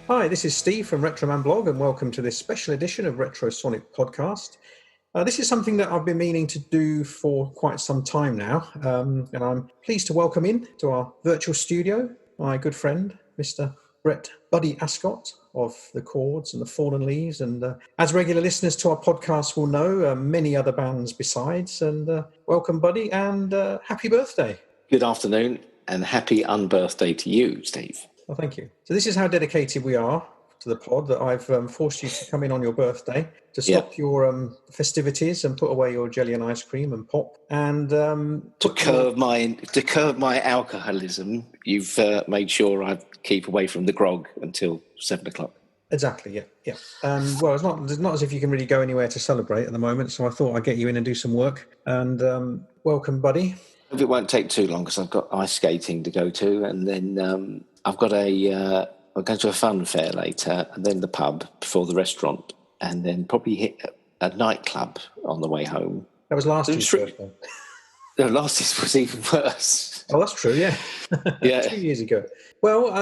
Hi, this is Steve from Retroman Blog, and welcome to this special edition of Retro Sonic Podcast. This is something that I've been meaning to do for quite some time now, and I'm pleased to welcome in to our virtual studio my good friend, Mr. Brett Buddy Ascott of The Chords and The Fallen Leaves, and as regular listeners to our podcast will know, many other bands besides. And welcome, Buddy, and happy birthday. Good afternoon, and happy unbirthday to you, Steve. Oh, thank you. So this is how dedicated we are to the pod, that I've forced you to come in on your birthday to stop your festivities and put away your jelly and ice cream and pop. And to curb my alcoholism, you've made sure I keep away from the grog until 7 o'clock. Exactly, yeah. Well, it's not as if you can really go anywhere to celebrate at the moment, so I thought I'd get you in and do some work. And welcome, Buddy. It won't take too long because I've got ice skating to go to, and then I've got I'll go to a fun fair later, and then the pub before the restaurant, and then probably hit a nightclub on the way home. That was last year's birthday. No, last year's was even worse. Oh, that's true, yeah. Yeah. 2 years ago. Well,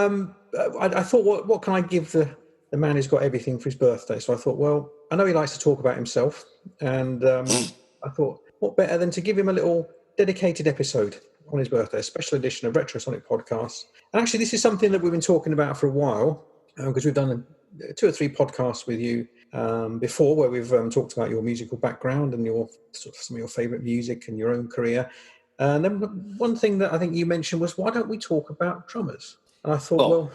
I thought, what can I give the man who's got everything for his birthday? So I thought, well, I know he likes to talk about himself, and I thought, what better than to give him a little dedicated episode on his birthday, a special edition of Retro Sonic Podcast. And actually, this is something that we've been talking about for a while, because we've done 2 or 3 podcasts with you before, where we've talked about your musical background and some of your favourite music and your own career. And then one thing that I think you mentioned was, why don't we talk about drummers? And I thought,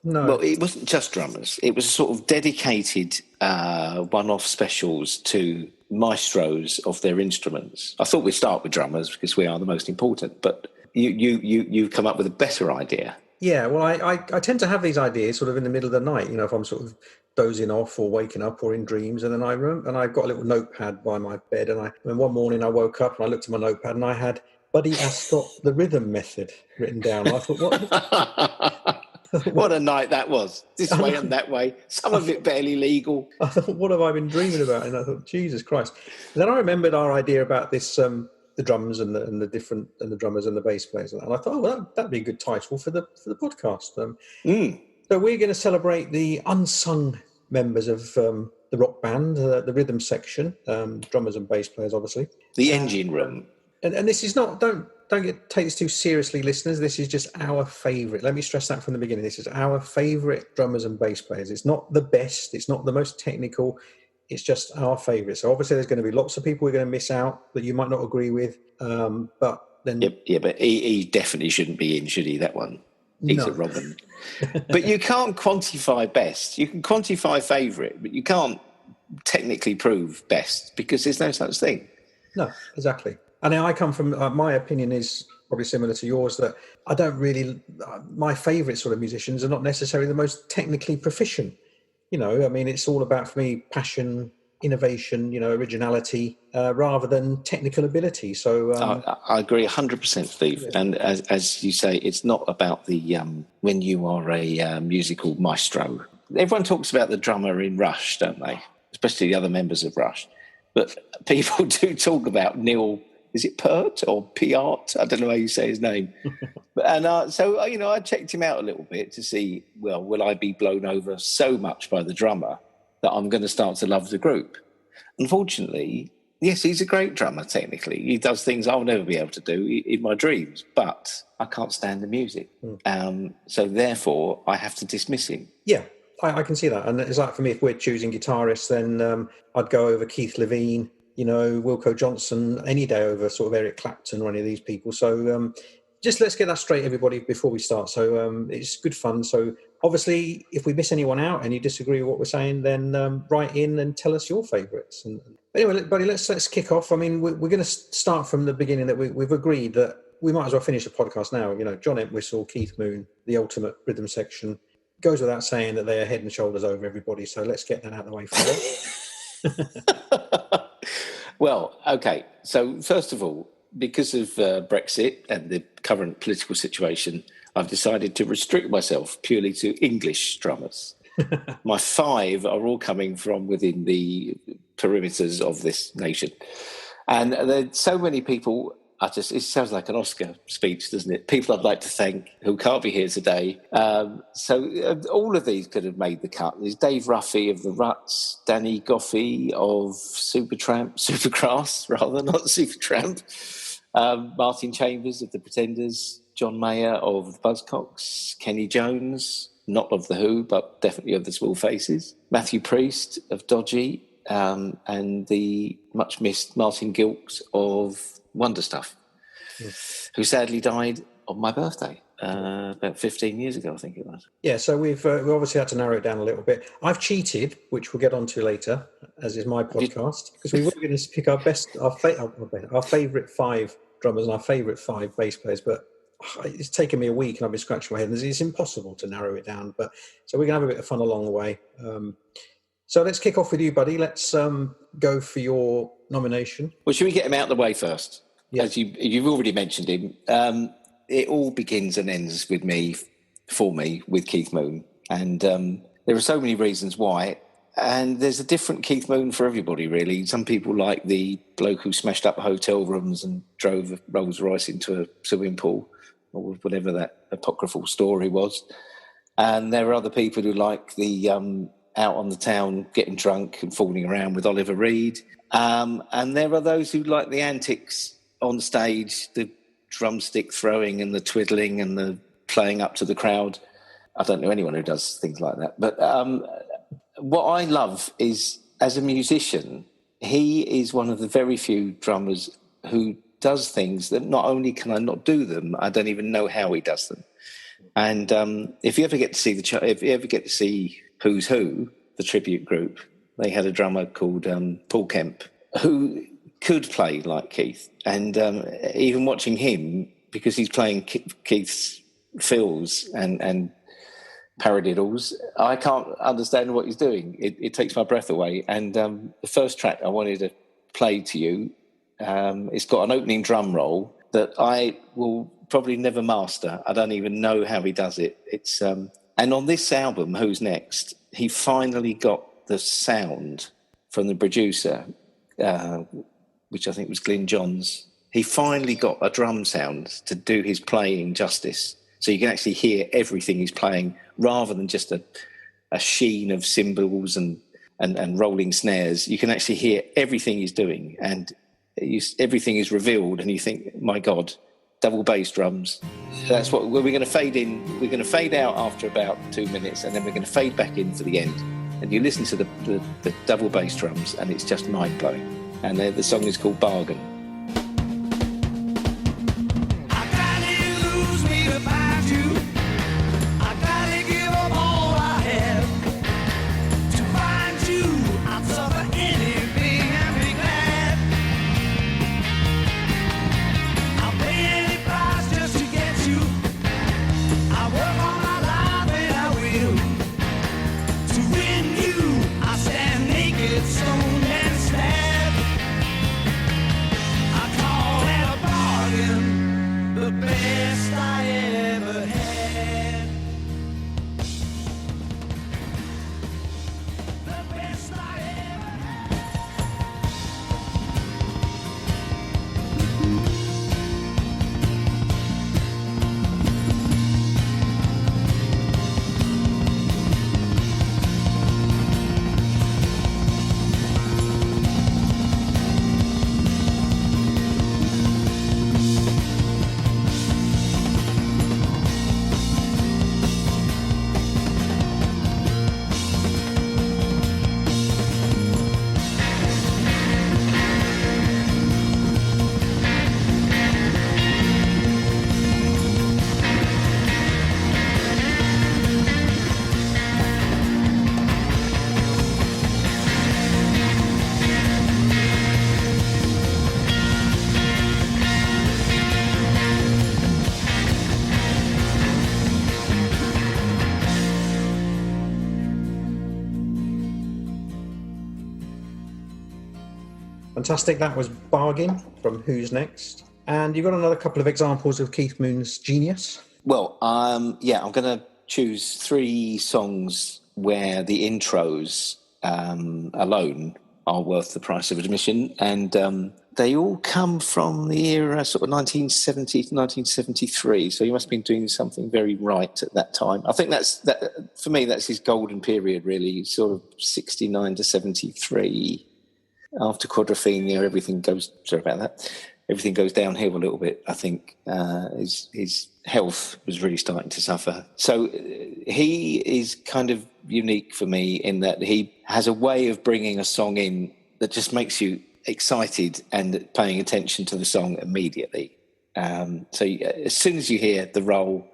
no. Well, it wasn't just drummers. It was sort of dedicated one-off specials to maestros of their instruments. I thought we'd start with drummers because we are the most important, but you've come up with a better idea. Yeah, well, I tend to have these ideas sort of in the middle of the night, if I'm sort of dozing off or waking up or in dreams, and then I've got a little notepad by my bed, and one morning I woke up and I looked at my notepad and I had Buddy Ascott, the Rhythm Method written down. I thought, what? What a night that was. This way and that way. Some of it barely legal. I thought, what have I been dreaming about? And I thought, Jesus Christ. And then I remembered our idea about this, the drums and the drummers and the bass players. And I thought, well, that'd be a good title for the podcast. So we're going to celebrate the unsung members of the rock band, the rhythm section, drummers and bass players, obviously. The engine room. And this is not, don't take this too seriously, listeners. This is just our favourite. Let me stress that from the beginning. This is our favourite drummers and bass players. It's not the best. It's not the most technical. It's just our favourite. So obviously there's going to be lots of people we're going to miss out that you might not agree with. But then... Yeah, but he definitely shouldn't be in, should he, that one? He's a Robin. But you can't quantify best. You can quantify favourite, but you can't technically prove best because there's no such thing. No, exactly. And I come from, my opinion is probably similar to yours, that I don't really, my favourite sort of musicians are not necessarily the most technically proficient. It's all about, for me, passion, innovation, originality, rather than technical ability. So I agree 100%, Steve. Yeah. And as you say, it's not about the when you are a musical maestro. Everyone talks about the drummer in Rush, don't they? Especially the other members of Rush. But people do talk about Neil. Is it Peart or Piart? I don't know how you say his name. And so, I checked him out a little bit to see, well, will I be blown over so much by the drummer that I'm going to start to love the group? Unfortunately, yes, he's a great drummer, technically. He does things I'll never be able to do in my dreams, but I can't stand the music. So therefore, I have to dismiss him. Yeah, I can see that. And it's like, for me, if we're choosing guitarists, then I'd go over Keith Levine, Wilco Johnson, any day over sort of Eric Clapton or any of these people. So just let's get that straight, everybody, before we start. So it's good fun. So obviously, if we miss anyone out and you disagree with what we're saying, then write in and tell us your favourites. And anyway, buddy, let's kick off. I mean, we're going to start from the beginning, that we've agreed that we might as well finish the podcast now. John Entwistle, Keith Moon, the ultimate rhythm section. Goes without saying that they are head and shoulders over everybody. So let's get that out of the way first. Well, okay. So first of all, because of Brexit and the current political situation, I've decided to restrict myself purely to English drummers. My 5 are all coming from within the perimeters of this nation. And there's so many people, it sounds like an Oscar speech, doesn't it? People I'd like to thank who can't be here today. All of these could have made the cut. There's Dave Ruffy of the Ruts, Danny Goffey of Supergrass, rather, not Supertramp, Martin Chambers of the Pretenders, John Mayer of the Buzzcocks, Kenny Jones, not of The Who, but definitely of the Small Faces, Matthew Priest of Dodgy, and the much missed Martin Gilks of Wonder Stuff, who sadly died on my birthday about 15 years ago, I think it was. Yeah, so we obviously had to narrow it down a little bit. I've cheated, which we'll get onto later, as is my podcast, because we were going to pick our favourite 5 drummers and our favourite 5 bass players, but it's taken me a week and I've been scratching my head, and it's impossible to narrow it down. But so we're going to have a bit of fun along the way. So let's kick off with you, buddy. Let's go for your nomination. Well, should we get him out of the way first? Yeah. As you've already mentioned him, it all begins and ends with with Keith Moon. And there are so many reasons why. And there's a different Keith Moon for everybody, really. Some people like the bloke who smashed up hotel rooms and drove a Rolls Royce into a swimming pool, or whatever that apocryphal story was. And there are other people who like the out on the town getting drunk and fooling around with Oliver Reed. And there are those who like the antics on stage, the drumstick throwing and the twiddling and the playing up to the crowd. I don't know anyone who does things like that. But what I love is, as a musician, he is one of the very few drummers who does things that not only can I not do them, I don't even know how he does them. And if you ever get to see Who's Who, the tribute group, they had a drummer called Paul Kemp who could play like Keith. And even watching him, because he's playing Keith's fills and paradiddles, I can't understand what he's doing. It takes my breath away. And the first track I wanted to play to you, it's got an opening drum roll that I will probably never master. I don't even know how he does it. It's and on this album, Who's Next, he finally got the sound from the producer, which I think was Glyn Johns. He finally got a drum sound to do his playing justice. So you can actually hear everything he's playing rather than just a sheen of cymbals and rolling snares. You can actually hear everything he's doing, and everything is revealed, and you think, my God, double bass drums. That's what we're going to fade in. We're going to fade out after about 2 minutes, and then we're going to fade back in for the end. And you listen to the double bass drums, and it's just mind-blowing. And the song is called Bargain. Fantastic. That was Bargain from Who's Next. And you've got another couple of examples of Keith Moon's genius. Well, I'm going to choose 3 songs where the intros alone are worth the price of admission. And they all come from the era sort of 1970 to 1973. So he must have been doing something very right at that time. I think that for me, that's his golden period, really, sort of 69 to 73. After Quadrophenia, everything goes downhill a little bit. I think his health was really starting to suffer. So he is kind of unique for me in that he has a way of bringing a song in that just makes you excited and paying attention to the song immediately. So as soon as you hear the roll,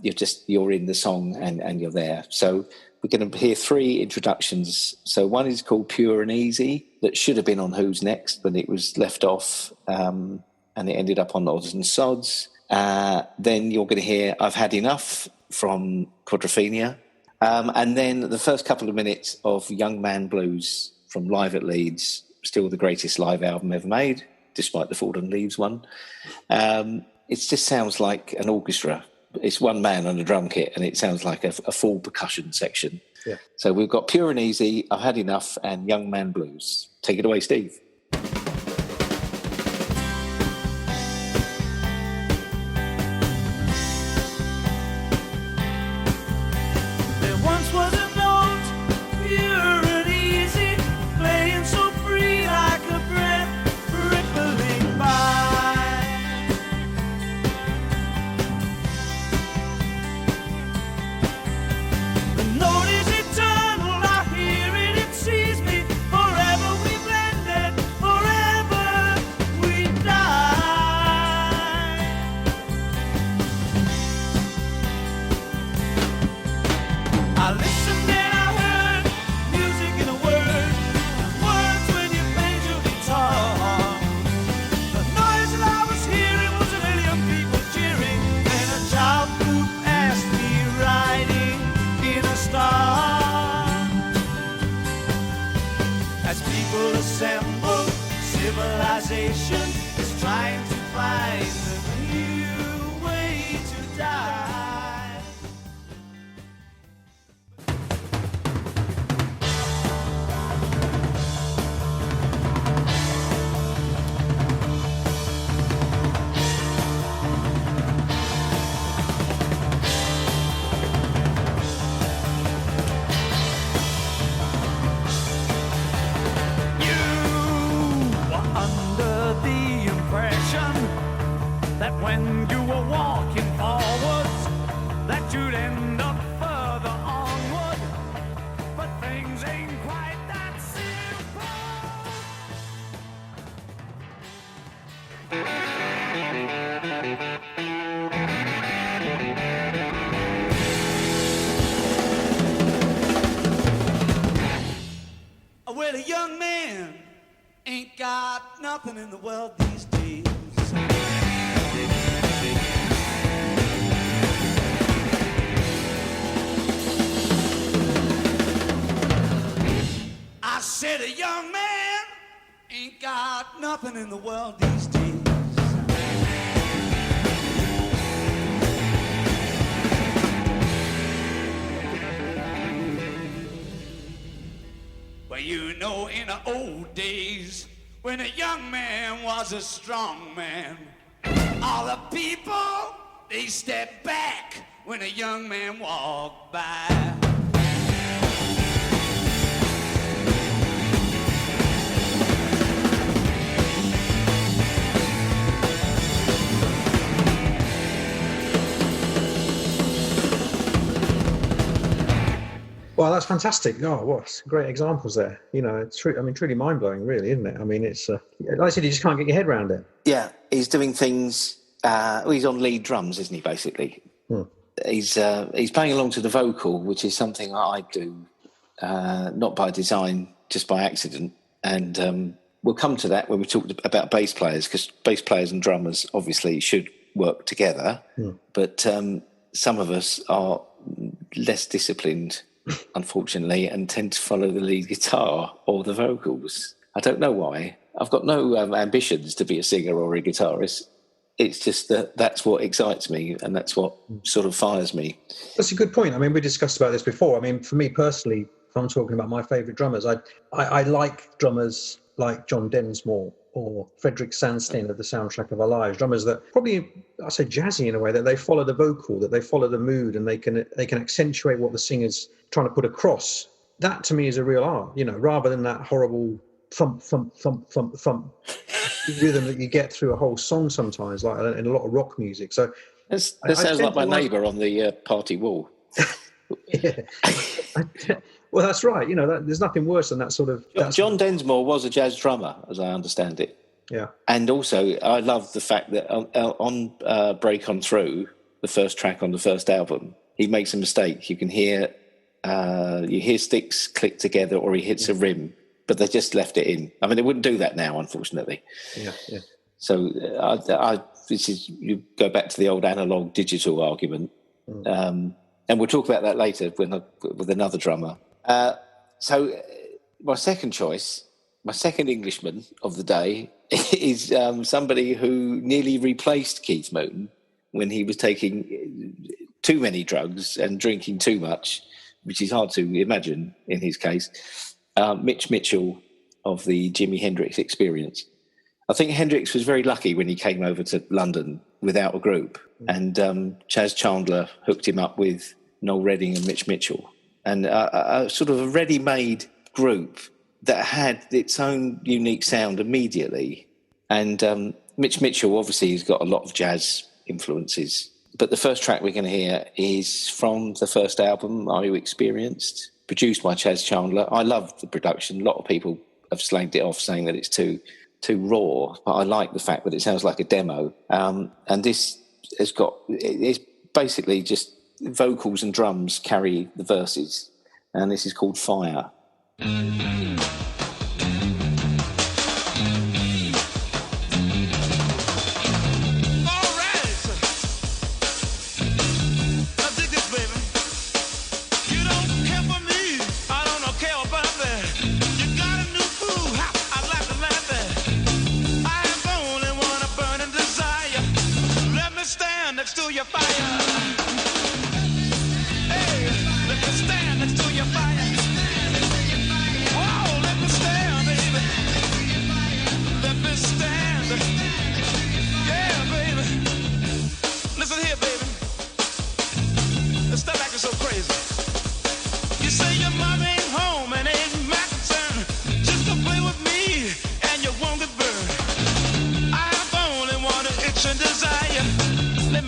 you're in the song and you're there. So we're going to hear 3 introductions. So one is called Pure and Easy, that should have been on Who's Next, but it was left off, and it ended up on Odds and Sods. Then you're going to hear I've Had Enough from Quadrophenia. And then the first couple of minutes of Young Man Blues from Live at Leeds, still the greatest live album ever made, despite the Fallen Leaves one. It just sounds like an orchestra. It's one man on a drum kit, and it sounds like a full percussion section. Yeah. So we've got Pure and Easy, I've Had Enough, and Young Man Blues. Take it away, Steve. Well, a young man ain't got nothing in the world these days. I said a young man ain't got nothing in the world these days. Well, you know, in the old days, when a young man was a strong man, all the people, they stepped back when a young man walked by. Well, that's fantastic. Oh, what great examples there. You know, it's truly mind-blowing, really, isn't it? I mean, it's like I said, you just can't get your head around it. Yeah, he's doing things. He's on lead drums, isn't he? Basically, he's playing along to the vocal, which is something I do, not by design, just by accident. And we'll come to that when we talk about bass players, because bass players and drummers obviously should work together. But some of us are less disciplined, unfortunately, and tend to follow the lead guitar or the vocals. I don't know why. I've got no ambitions to be a singer or a guitarist. It's just that's what excites me, and that's what sort of fires me. That's a good point. I mean, we discussed about this before. I mean, for me personally, if I'm talking about my favourite drummers, I like drummers like John Densmore or Frederick Sandstein of the Soundtrack of Our Lives, drummers that probably, I say jazzy in a way, that they follow the vocal, that they follow the mood, and they can accentuate what the singer's trying to put across. That to me is a real art, rather than that horrible thump, thump, thump, thump, thump rhythm that you get through a whole song sometimes, like in a lot of rock music. So that sounds like my neighbour on the party wall. Yeah. Well, that's right. There's nothing worse than that sort of... John Densmore was a jazz drummer, as I understand it. Yeah. And also, I love the fact that on Break On Through, the first track on the first album, he makes a mistake. You can hear sticks click together, or he hits a rim, but they just left it in. I mean, they wouldn't do that now, unfortunately. Yeah. So you go back to the old analog digital argument. And we'll talk about that later with another drummer. So my second choice, my second Englishman of the day, is somebody who nearly replaced Keith Moon when he was taking too many drugs and drinking too much, which is hard to imagine in his case. Mitch Mitchell of the Jimi Hendrix Experience. I think Hendrix was very lucky when he came over to London without a group, and Chaz Chandler hooked him up with Noel Redding and Mitch Mitchell, and a sort of a ready-made group that had its own unique sound immediately. And Mitch Mitchell obviously has got a lot of jazz influences, but the first track we're going to hear is from the first album, Are You Experienced?, produced by Chaz Chandler. I love the production. A lot of people have slagged it off, saying that it's too raw, but I like the fact that it sounds like a demo. And this it's basically just vocals and drums carry the verses, and this is called Fire.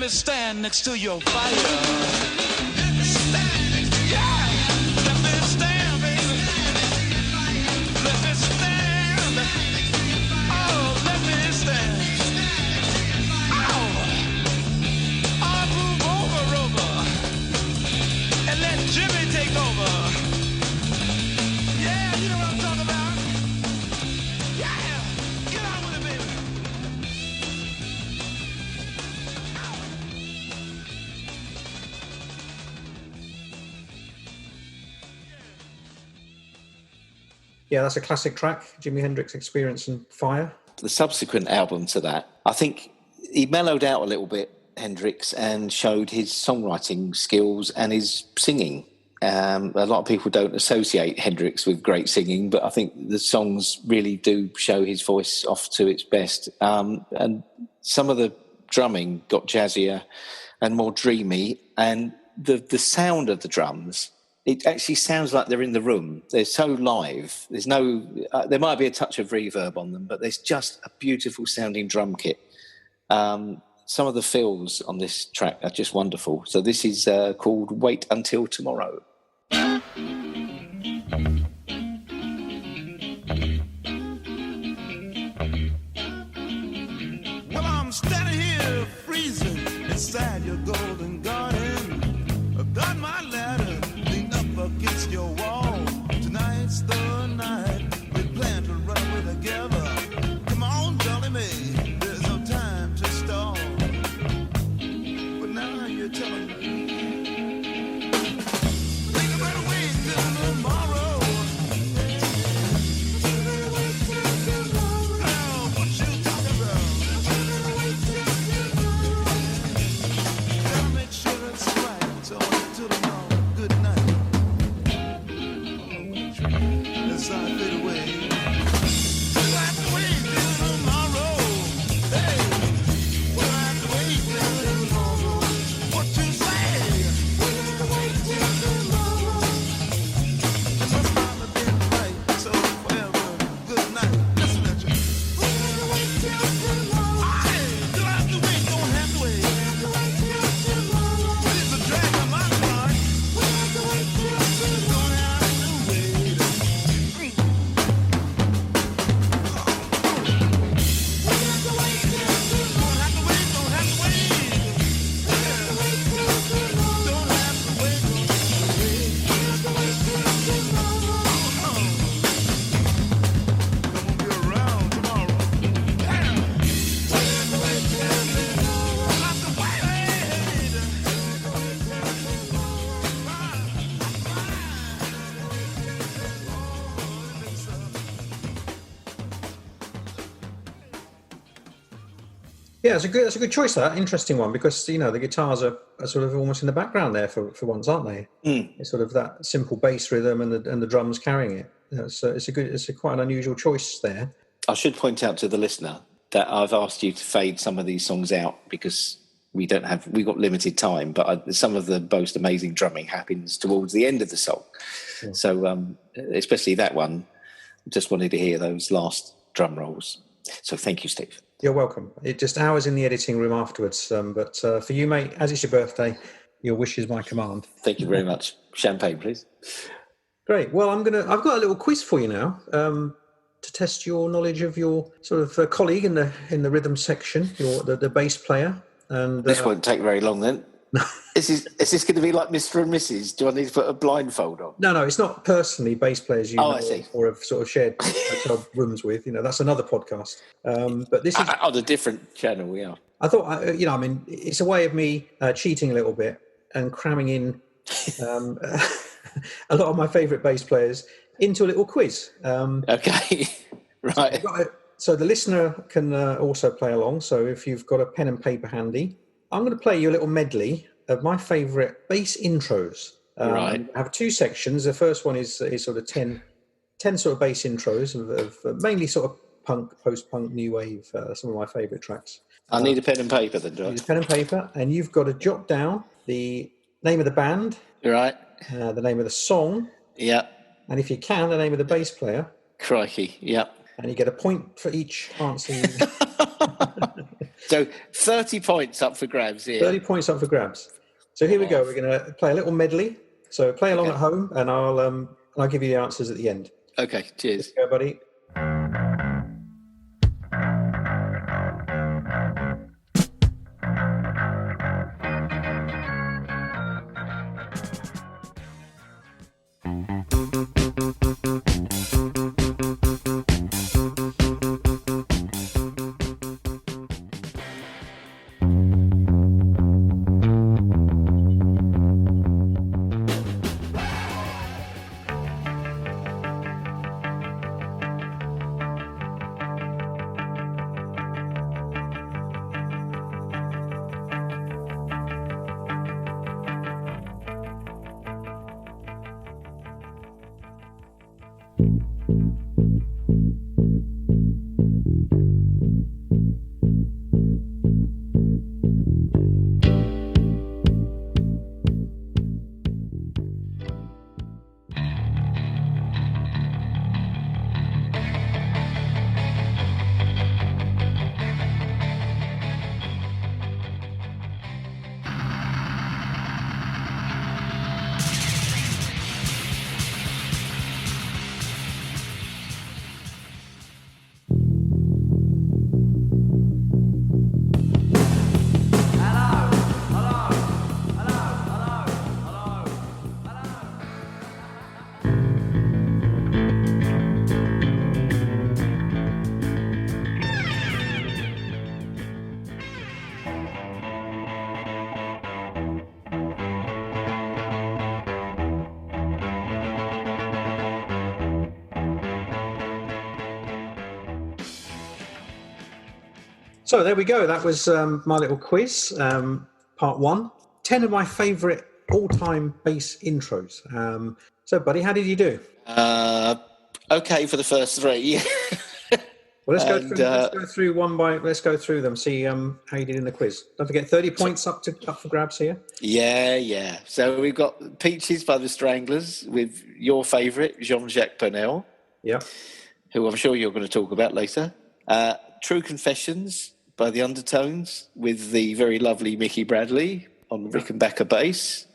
Stand next to your fire. Stand, yeah. Let me stand, baby. Let me stand. Oh, let me stand. Oh, I'll move over, and let Jimmy take over. Yeah, you know what I'm talking about. Yeah, get on with it, baby. Yeah, that's a classic track, Jimi Hendrix Experience and Fire. The subsequent album to that, I think he mellowed out a little bit, Hendrix, and showed his songwriting skills and his singing. A lot of people don't associate Hendrix with great singing, but I think the songs really do show his voice off to its best. And some of the drumming got jazzier and more dreamy, and the sound of the drums, it actually sounds like they're in the room. They're so live. There's no, there might be a touch of reverb on them, but there's just a beautiful sounding drum kit. Some of the fills on this track are just wonderful. So this is called Wait Until Tomorrow. Well, I'm standing here freezing inside your golden garden. I've got my ladder leaned up against your wall. Tonight's the night we plan to run away together. Come on, Johnny May, there's no time to stall. But now you're telling me we can run away till tomorrow. side fade away. We'll have to wait till tomorrow. Hey, we'll have to wait till tomorrow. What you say? We'll have to wait till tomorrow. And my mama didn't right, so forever, good night. Listen at you. We'll have to wait till tomorrow. Hey, you'll have to wait, don't have to wait. We'll have to wait till tomorrow. But it's a drag on my part. We'll have to wait till tomorrow. Don't have to wait. We'll have to wait till tomorrow. Don't have to wait, don't have to wait. We'll have to wait till tomorrow. Don't have to wait, don't have to wait. We'll have to wait till tomorrow. I won't be around tomorrow. Yeah. We'll have to wait till tomorrow. We'll have to wait. Yeah, that's a good choice. That interesting one, because the guitars are sort of almost in the background there for once, aren't they? It's sort of that simple bass rhythm and the drums carrying it. It's quite an unusual choice there. I should point out to the listener that I've asked you to fade some of these songs out because we've got limited time, but some of the most amazing drumming happens towards the end of the song. Yeah. So especially that one, just wanted to hear those last drum rolls. So thank you, Steve. You're welcome. It just hours in the editing room afterwards. But for you, mate, as it's your birthday, your wish is my command. Thank you very much. Champagne, please. Great. Well, I've got a little quiz for you now to test your knowledge of your sort of colleague in the rhythm section, the bass player. And This won't take very long then. Is this going to be like Mr. and Mrs.? Do I need to put a blindfold on? No, it's not personally bass players you know I see. or have sort of shared hotel rooms with. That's another podcast. But this is On a different channel, yeah. I thought, it's a way of me cheating a little bit and cramming in a lot of my favourite bass players into a little quiz. Okay, right. So the listener can also play along. So if you've got a pen and paper handy, I'm going to play you a little medley of my favourite bass intros. Right. I have two sections. The first one is sort of 10 sort of bass intros of mainly sort of punk, post-punk, new wave, some of my favourite tracks. I need a pen and paper then, do I? Use pen and paper, and you've got to jot down the name of the band, Right. the name of the song, Yeah. and if you can, the name of the bass player. Crikey. Yeah. And you get a point for each answer. So 30 points up for grabs here. 30 points up for grabs. So here we go. We're going to play a little medley. So play along at home, and I'll give you the answers at the end. Okay, cheers. Go, buddy. So there we go. That was my little quiz, part one. 10 of my favourite all-time bass intros. So, buddy, how did you do? okay for the first three. Well, let's go through one by. Let's go through them. See how you did in the quiz. Don't forget, 30 points up for grabs here. Yeah. So we've got Peaches by the Stranglers with your favourite, Jean-Jacques Purnell. Yeah. Who I'm sure you're going to talk about later. True Confessions by the Undertones with the very lovely Mickey Bradley on Rickenbacker bass.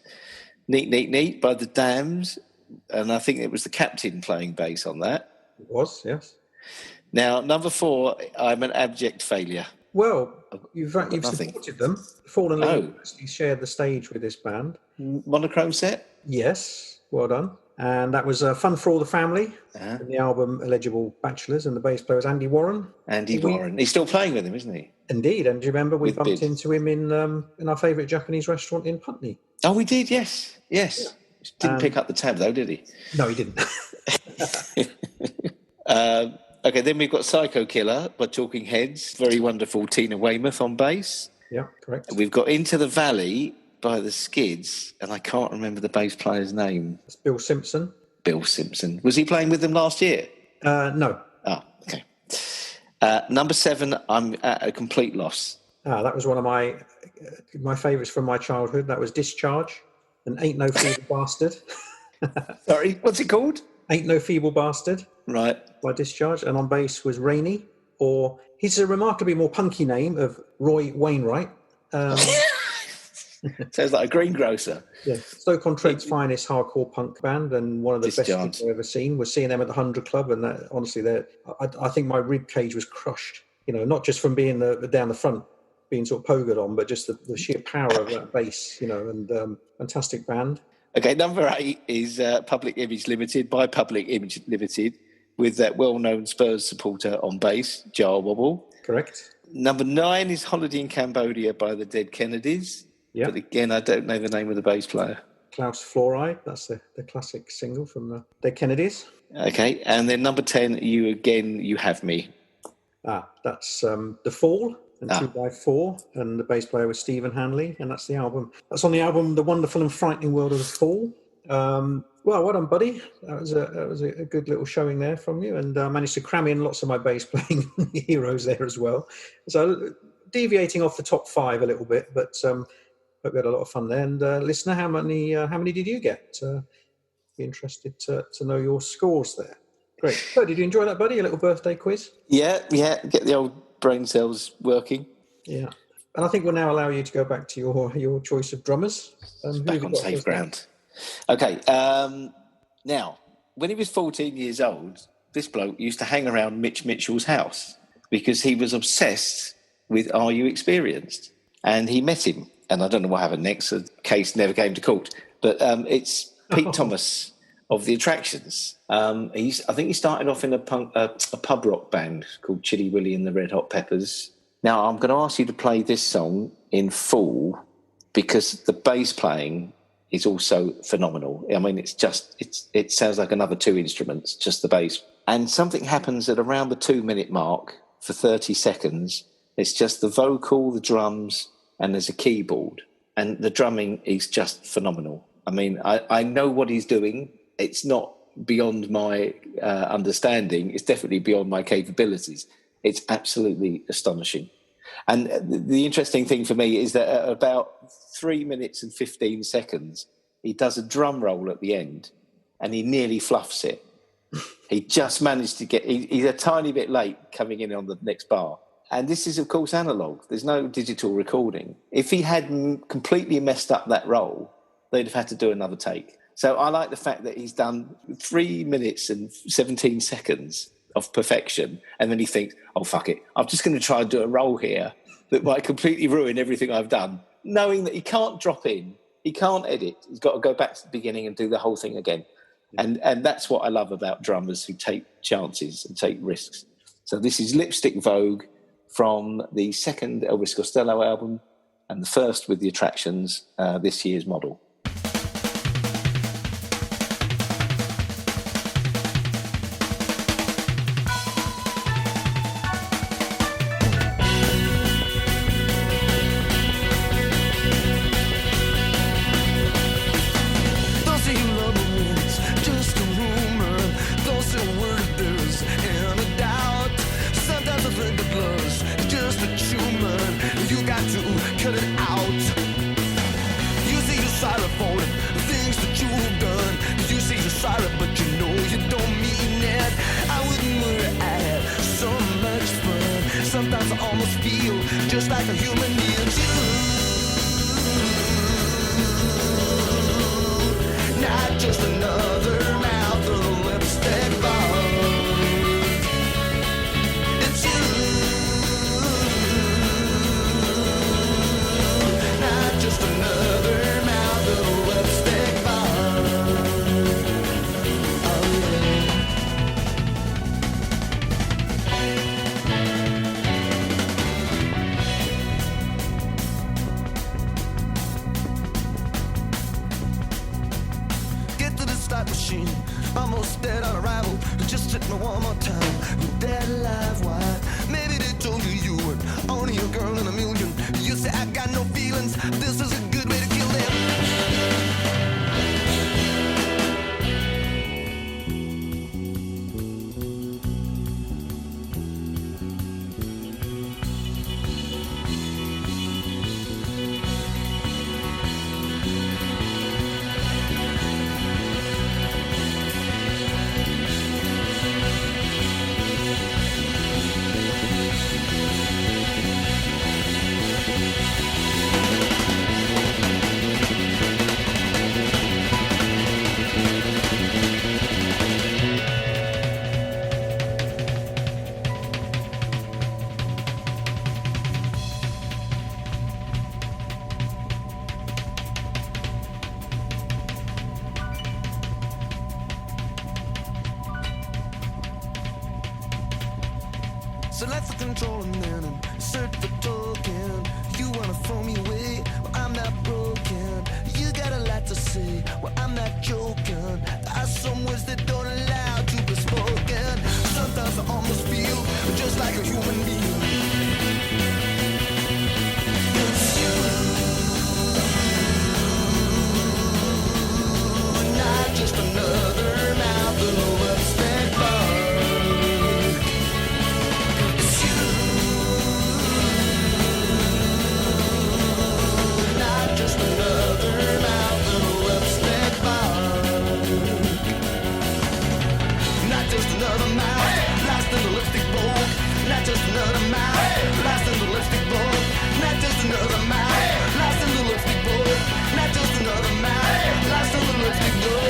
Neat by the Damned, and I think it was the captain playing bass on that. It was, yes. Now, number 4, I'm an abject failure. Well, you've supported them. Fallen League actually shared the stage with this band. Monochrome set? Yes, well done. And that was Fun for All the Family, in the album Illegible Bachelors, and the bass player was Andy Warren. Warren. He's still playing with him, isn't he? Indeed. And do you remember we bumped into him in our favourite Japanese restaurant in Putney? Oh, we did, yes. Yes. Yeah. Didn't pick up the tab, though, did he? No, he didn't. Okay, then we've got Psycho Killer by Talking Heads. Very wonderful Tina Weymouth on bass. Yeah, correct. We've got Into the Valley by the Skids, and I can't remember the bass player's name. It's Bill Simpson. Bill Simpson. Was he playing with them last year? No. Oh, okay. Number 7, I'm at a complete loss. That was one of my favourites from my childhood. That was Discharge, and Ain't No Feeble Bastard. Sorry, what's it called? Ain't No Feeble Bastard. Right. By Discharge. And on bass was Rainey, or he's a remarkably more punky name of Roy Wainwright. Sounds like a greengrocer. Yeah. Stoke-on-Trent's finest hardcore punk band, and one of the best gigs I've ever seen. Was seeing them at the 100 Club, and that, honestly, I think my rib cage was crushed. You know, not just from being down the front, being sort of pogoed on, but just the sheer power of that bass. You know, and fantastic band. Okay, number 8 is Public Image Limited by Public Image Limited with that well-known Spurs supporter on bass, Jar Wobble. Correct. Number 9 is Holiday in Cambodia by the Dead Kennedys. Yeah. But again, I don't know the name of the bass player. Klaus Fluoride. That's the classic single from the Dead Kennedys. Okay, and then number 10, You Have Me. That's The Fall and 2x4, and the bass player was Stephen Hanley, and that's the album. That's on the album The Wonderful and Frightening World of the Fall. Well done, buddy. That was a good little showing there from you, and I managed to cram in lots of my bass playing heroes there as well. So deviating off the top 5 a little bit, but hope we had a lot of fun there. And listener, how many did you get? Be interested to know your scores there. Great. So, did you enjoy that, buddy? A little birthday quiz? Yeah. Get the old brain cells working. Yeah. And I think we'll now allow you to go back to your choice of drummers. Back on safe ground. Okay. Now, when he was 14 years old, this bloke used to hang around Mitch Mitchell's house because he was obsessed with Are You Experienced? And he met him. And I don't know what happened next. The case never came to court. But it's Pete Thomas of The Attractions. I think he started off in a pub rock band called Chilly Willy and the Red Hot Peppers. Now, I'm going to ask you to play this song in full because the bass playing is also phenomenal. I mean, it sounds like another 2 instruments, just the bass. And something happens at around the 2-minute mark for 30 seconds. It's just the vocal, the drums, and there's a keyboard. And the drumming is just phenomenal. I mean, I know what he's doing. It's not beyond my understanding. It's definitely beyond my capabilities. It's absolutely astonishing. And the interesting thing for me is that at about 3 minutes and 15 seconds, he does a drum roll at the end and he nearly fluffs it. He just managed to he's a tiny bit late coming in on the next bar. And this is, of course, analog. There's no digital recording. If he had completely messed up that roll, they'd have had to do another take. So I like the fact that he's done 3 minutes and 17 seconds of perfection, and then he thinks, oh, fuck it, I'm just going to try and do a roll here that might completely ruin everything I've done, knowing that he can't drop in, he can't edit, he's got to go back to the beginning and do the whole thing again. And that's what I love about drummers who take chances and take risks. So this is Lipstick Vogue from the second Elvis Costello album and the first with The Attractions, this year's model. Just a rumor, those that were cut it out. You say you're sorry for the things that you've done. You say you're sorry, but you know you don't mean it. I wouldn't worry, I had so much fun. Sometimes I almost feel just like a human needs you. Not just another mouth or a lipstick bar. It's you. Not just another mouth or a lipstick bar. Oh yeah. Get to the slot machine, almost dead on arrival. Just hit me one more time. You're dead alive, why? Maybe they told you you were only a girl in a million. You say I got no feelings. This is a good way to kill them. Select for control and then search for token. You wanna throw me away? Well, I'm not broken. You got a lot to say. Well, I'm not joking. There are some words that don't allow to be spoken. Sometimes I almost feel just like a human being. It's you. Not just another mouth of a lipstick bar. Another mouth, lost in the lipstick bowl. Not just another mouth, lost in the lipstick bowl. Not just another mouth, lost in the lipstick bowl. Not just another mouth, lost in the lipstick bowl.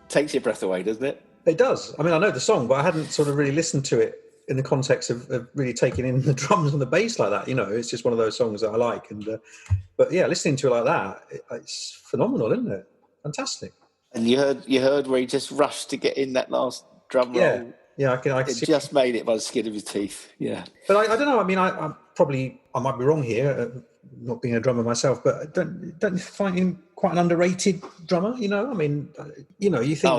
Takes your breath away, doesn't it? It does. I mean, I know the song, but I hadn't sort of really listened to it in the context of really taking in the drums and the bass like that. You know, it's just one of those songs that I like. And but yeah, listening to it like that, it's phenomenal, isn't it? Fantastic. And you heard where he just rushed to get in that last drum roll. Yeah, I can It see. just made it by the skin of his teeth. Yeah. But I don't know. I mean, I might be wrong here, not being a drummer myself, but don't you find him quite an underrated drummer? You know, I mean, you know, you think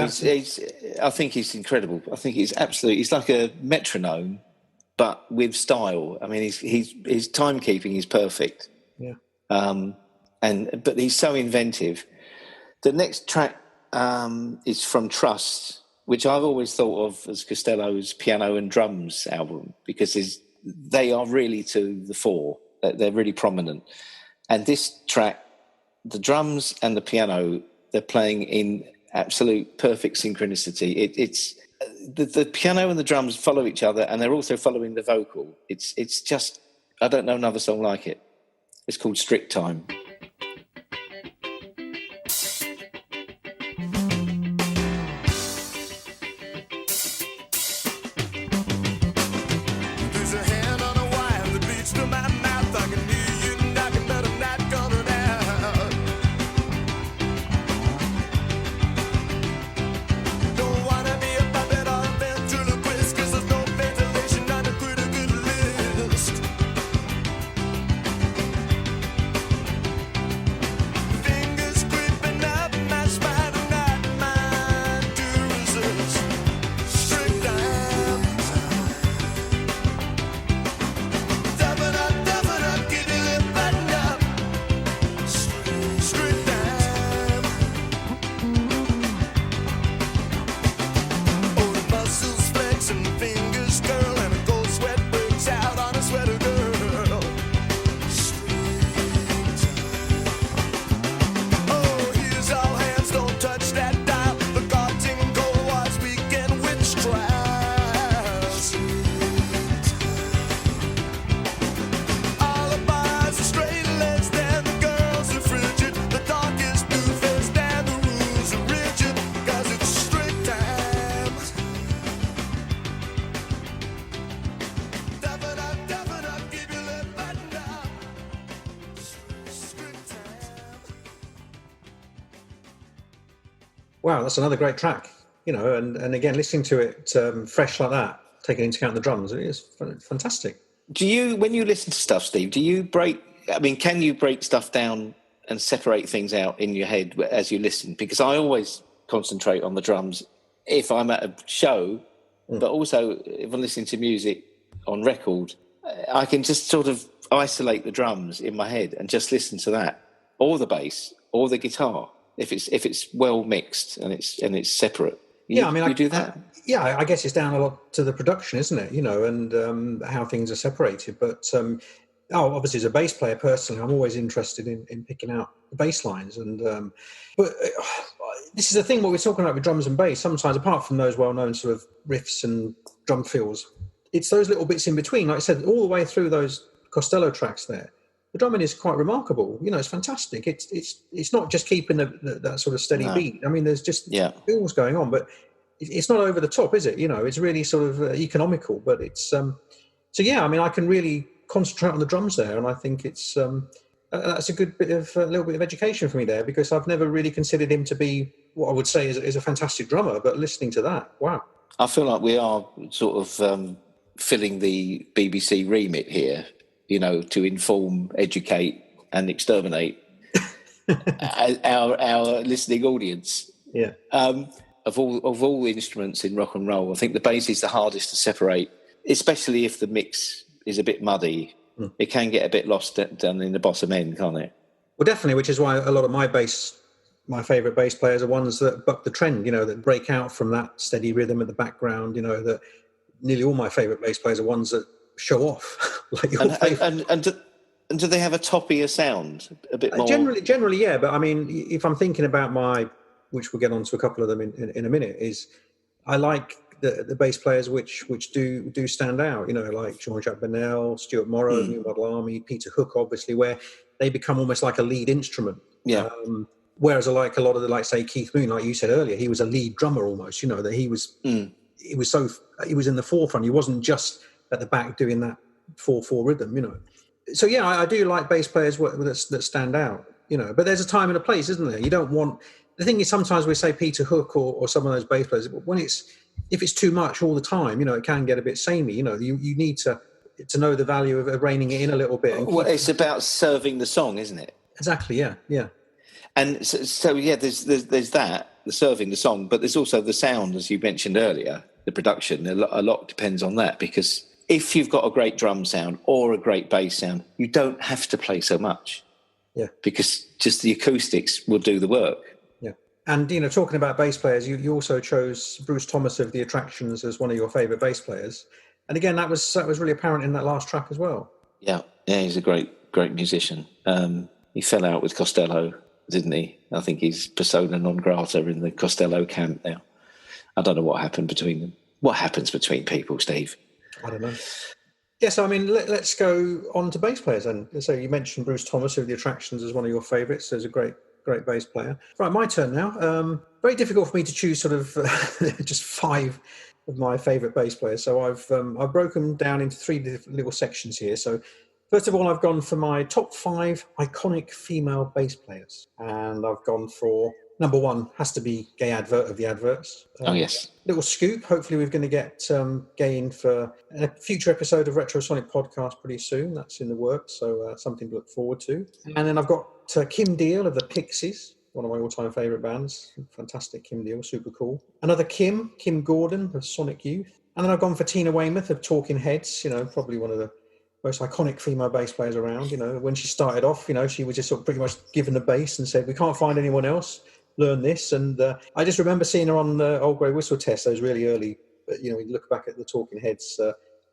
I think he's incredible. I think he's like a metronome, but with style. I mean, his timekeeping is perfect. Yeah. But he's so inventive. The next track is from Trust, which I've always thought of as Costello's piano and drums album, because they are really to the fore. They're really prominent. And this track, the drums and the piano, they're playing in absolute perfect synchronicity. It's the piano and the drums follow each other, and they're also following the vocal. It's just, I don't know another song like it. It's called Strict Time. Wow, that's another great track. And again, listening to it fresh like that, taking into account the drums, it is fantastic. When you listen to stuff, Steve, can you break stuff down and separate things out in your head as you listen? Because I always concentrate on the drums if I'm at a show, but also if I'm listening to music on record, I can just sort of isolate the drums in my head and just listen to that, or the bass, or the guitar, if it's well mixed and it's separate. You do that. I guess it's down a lot to the production, isn't it? And how things are separated. But obviously, as a bass player, personally, I'm always interested in picking out the bass lines. But this is the thing. What we're talking about with drums and bass. Sometimes, apart from those well-known sort of riffs and drum fills, it's those little bits in between. Like I said, all the way through those Costello tracks there, the drumming is quite remarkable. It's fantastic. It's not just keeping that sort of steady beat. I mean, there's just fills going on, but it's not over the top, is it? It's really sort of economical, but it's so yeah. I mean, I can really concentrate on the drums there, and I think it's that's a little bit of education for me there, because I've never really considered him to be what I would say is a fantastic drummer, but listening to that, wow. I feel like we are sort of filling the BBC remit here, to inform, educate, and exterminate our listening audience. Yeah. Of all instruments in rock and roll, I think the bass is the hardest to separate, especially if the mix is a bit muddy. It can get a bit lost down in the bottom end, can't it? Well, definitely, which is why a lot of my favourite bass players are ones that buck the trend, that break out from that steady rhythm at the background, that nearly all my favourite bass players are ones that show off. Like your favourite. And do they have a toppier sound? A bit more? Generally, yeah. But I mean, if I'm thinking about which we'll get on to a couple of them in a minute, is I like the bass players which do stand out, like Jean-Jacques Burnel, Stuart Morrow, New Model Army, Peter Hook, obviously, where they become almost like a lead instrument. Yeah. Whereas I like a lot of the, say, Keith Moon, like you said earlier, he was a lead drummer almost, that he was he was in the forefront. He wasn't just at the back doing that 4/4 rhythm, So yeah, I do like bass players that stand out, but there's a time and a place, isn't there? You don't want, the thing is, sometimes we say Peter Hook or some of those bass players, if it's too much all the time, it can get a bit samey. You need to know the value of reining it in a little bit. It's about serving the song, isn't it? Exactly. Yeah. And so yeah, there's that, the serving the song, but there's also the sound, as you mentioned earlier, the production. A lot depends on that, because if you've got a great drum sound or a great bass sound, you don't have to play so much. Yeah. Because just the acoustics will do the work. Yeah. And, talking about bass players, you also chose Bruce Thomas of The Attractions as one of your favourite bass players. And again, that was really apparent in that last track as well. Yeah, he's a great musician. He fell out with Costello, didn't he? I think he's persona non grata in the Costello camp now. I don't know what happened between them. What happens between people, Steve? I don't know. Yeah, so I mean, let's go on to bass players then. So you mentioned Bruce Thomas of The Attractions as one of your favourites. So he's a great bass player. Right, my turn now. Very difficult for me to choose sort of just 5 of my favourite bass players. So I've broken down into 3 different little sections here. So first of all, I've gone for my top 5 iconic female bass players, and I've gone for number 1 has to be Gay Advert of The Adverts. Oh yes. Little scoop. Hopefully, we're going to get Gay in for a future episode of Retrosonic Podcast pretty soon. That's in the works, so something to look forward to. And then I've got Kim Deal of the Pixies, one of my all-time favourite bands. Fantastic Kim Deal, super cool. Another Kim Gordon of Sonic Youth. And then I've gone for Tina Weymouth of Talking Heads, probably one of the most iconic female bass players around. When she started off, she was just sort of pretty much given the bass and said, we can't find anyone else, learn this. And I just remember seeing her on the Old Grey Whistle test, those really early, we look back at the Talking Heads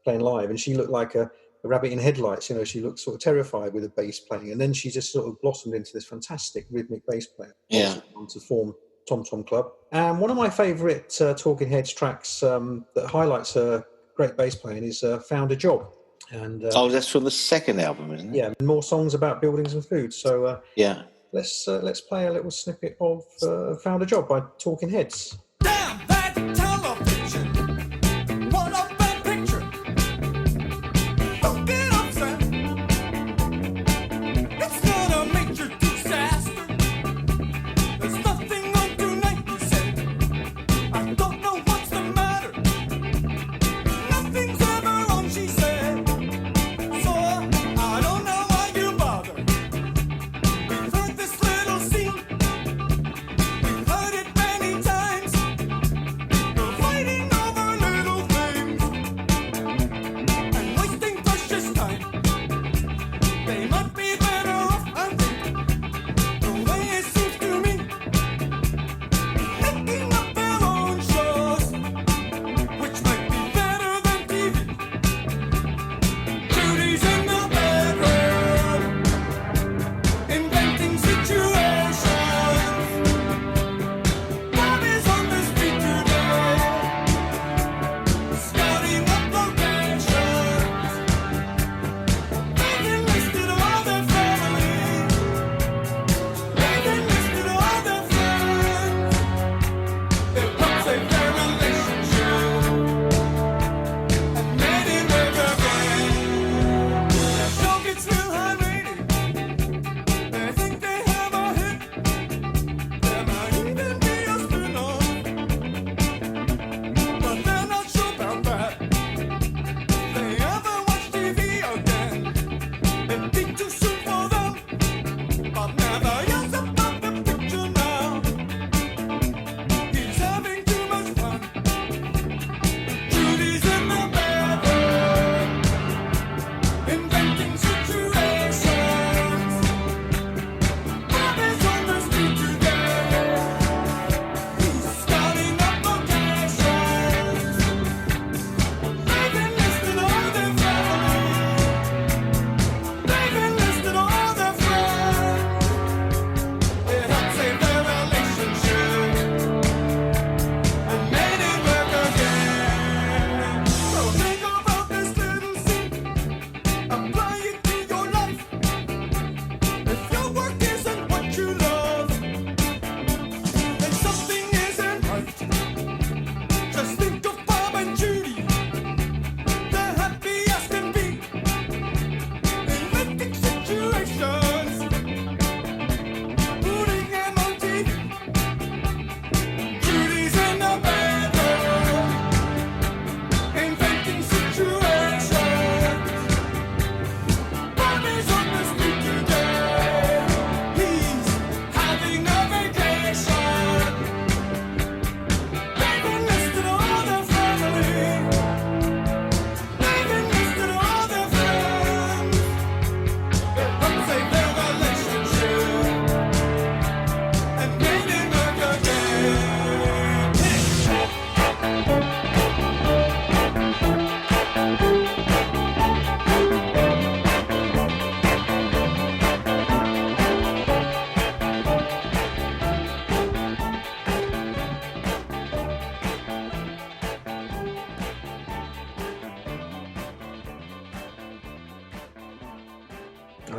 playing live, and she looked like a rabbit in headlights. She looked sort of terrified with the bass playing, and then she just sort of blossomed into this fantastic rhythmic bass player. Yeah. To form Tom Tom Club. And one of my favourite Talking Heads tracks that highlights her great bass playing is Found a Job. And that's from the second album, isn't it? Yeah, more songs about buildings and food. So yeah, let's play a little snippet of Found a Job by Talking Heads. Damn that television! What a bad picture! Don't get upset. It's not a major disaster. There's nothing on tonight, he said.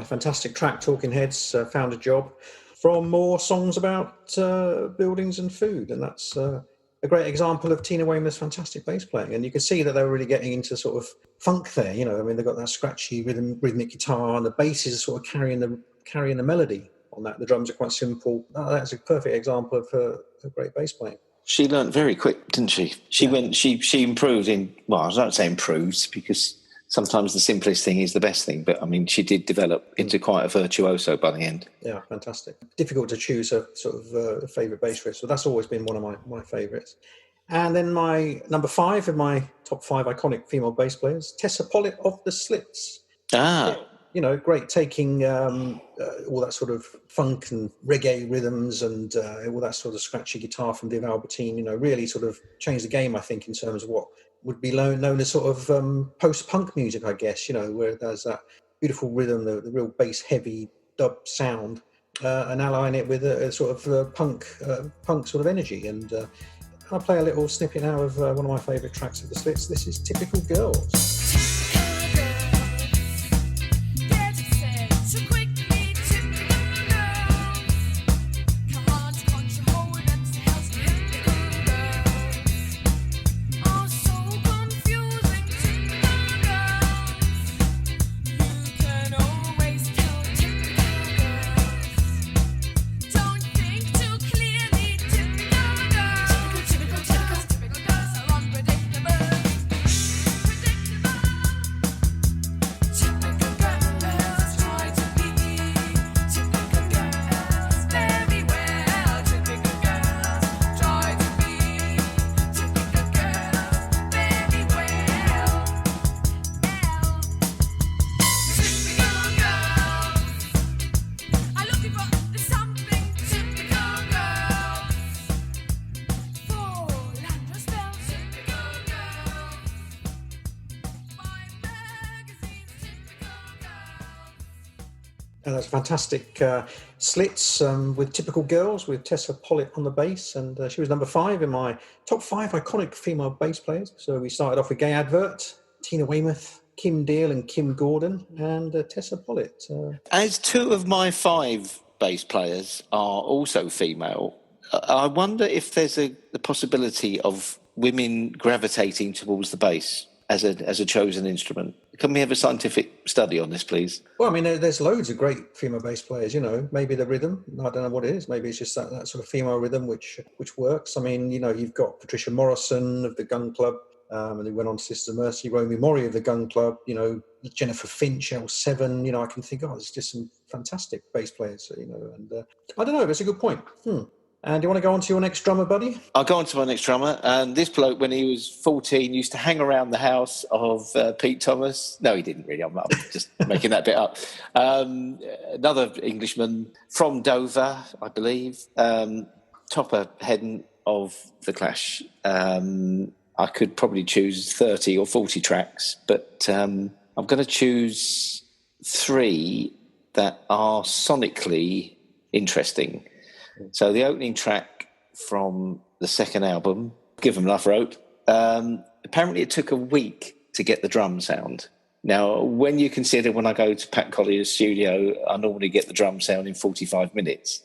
a fantastic track, Talking Heads, Found a Job, from more songs about buildings and food. And that's a great example of Tina Weymouth's fantastic bass playing. And you can see that they were really getting into sort of funk there. You know, I mean, they've got that scratchy rhythmic guitar, and the bass is sort of carrying the melody on that. The drums are quite simple. That's a perfect example of a great bass playing. She learnt very quick, didn't she? She improved in, well, I was not to say improved, because sometimes the simplest thing is the best thing, but I mean, she did develop into quite a virtuoso by the end. Yeah, fantastic. Difficult to choose a sort of favourite bass riff, so that's always been one of my favourites. And then my number 5 of my top 5 iconic female bass players, Tessa Pollitt of the Slits. Ah. You know, great, taking all that sort of funk and reggae rhythms and all that sort of scratchy guitar from Viv Albertine, you know, really sort of changed the game, I think, in terms of what would be known as sort of post-punk music, I guess, you know, where there's that beautiful rhythm, the real bass-heavy dub sound, and allying it with a sort of punk sort of energy. And I'll play a little snippet now of one of my favourite tracks of the Slits. This is Typical Girls. And that's fantastic Slits with Typical Girls with Tessa Pollitt on the bass, and she was number 5 in my top 5 iconic female bass players. So we started off with Gay Advert, Tina Weymouth, Kim Deal and Kim Gordon, and Tessa Pollitt. As 2 of my 5 bass players are also female, I wonder if there's the possibility of women gravitating towards the bass as a chosen instrument. Can we have a scientific study on this, please? Well, I mean, there's loads of great female bass players, you know. Maybe the rhythm, I don't know what it is. Maybe it's just that sort of female rhythm which works. I mean, you know, you've got Patricia Morrison of the Gun Club, and who went on to Sister Mercy, Romy Mori of the Gun Club, you know, Jennifer Finch, L7, you know, I can think, there's just some fantastic bass players, you know, and I don't know, that's a good point. And do you want to go on to your next drummer, buddy? I'll go on to my next drummer. And this bloke, when he was 14, used to hang around the house of Pete Thomas. No, he didn't really. I'm just making that bit up. Another Englishman from Dover, I believe. Topper Hedden of The Clash. I could probably choose 30 or 40 tracks, but I'm going to choose 3 that are sonically interesting. So the opening track from the second album, Give 'Em Love wrote, apparently it took a week to get the drum sound. Now, when you consider when I go to Pat Collier's studio, I normally get the drum sound in 45 minutes.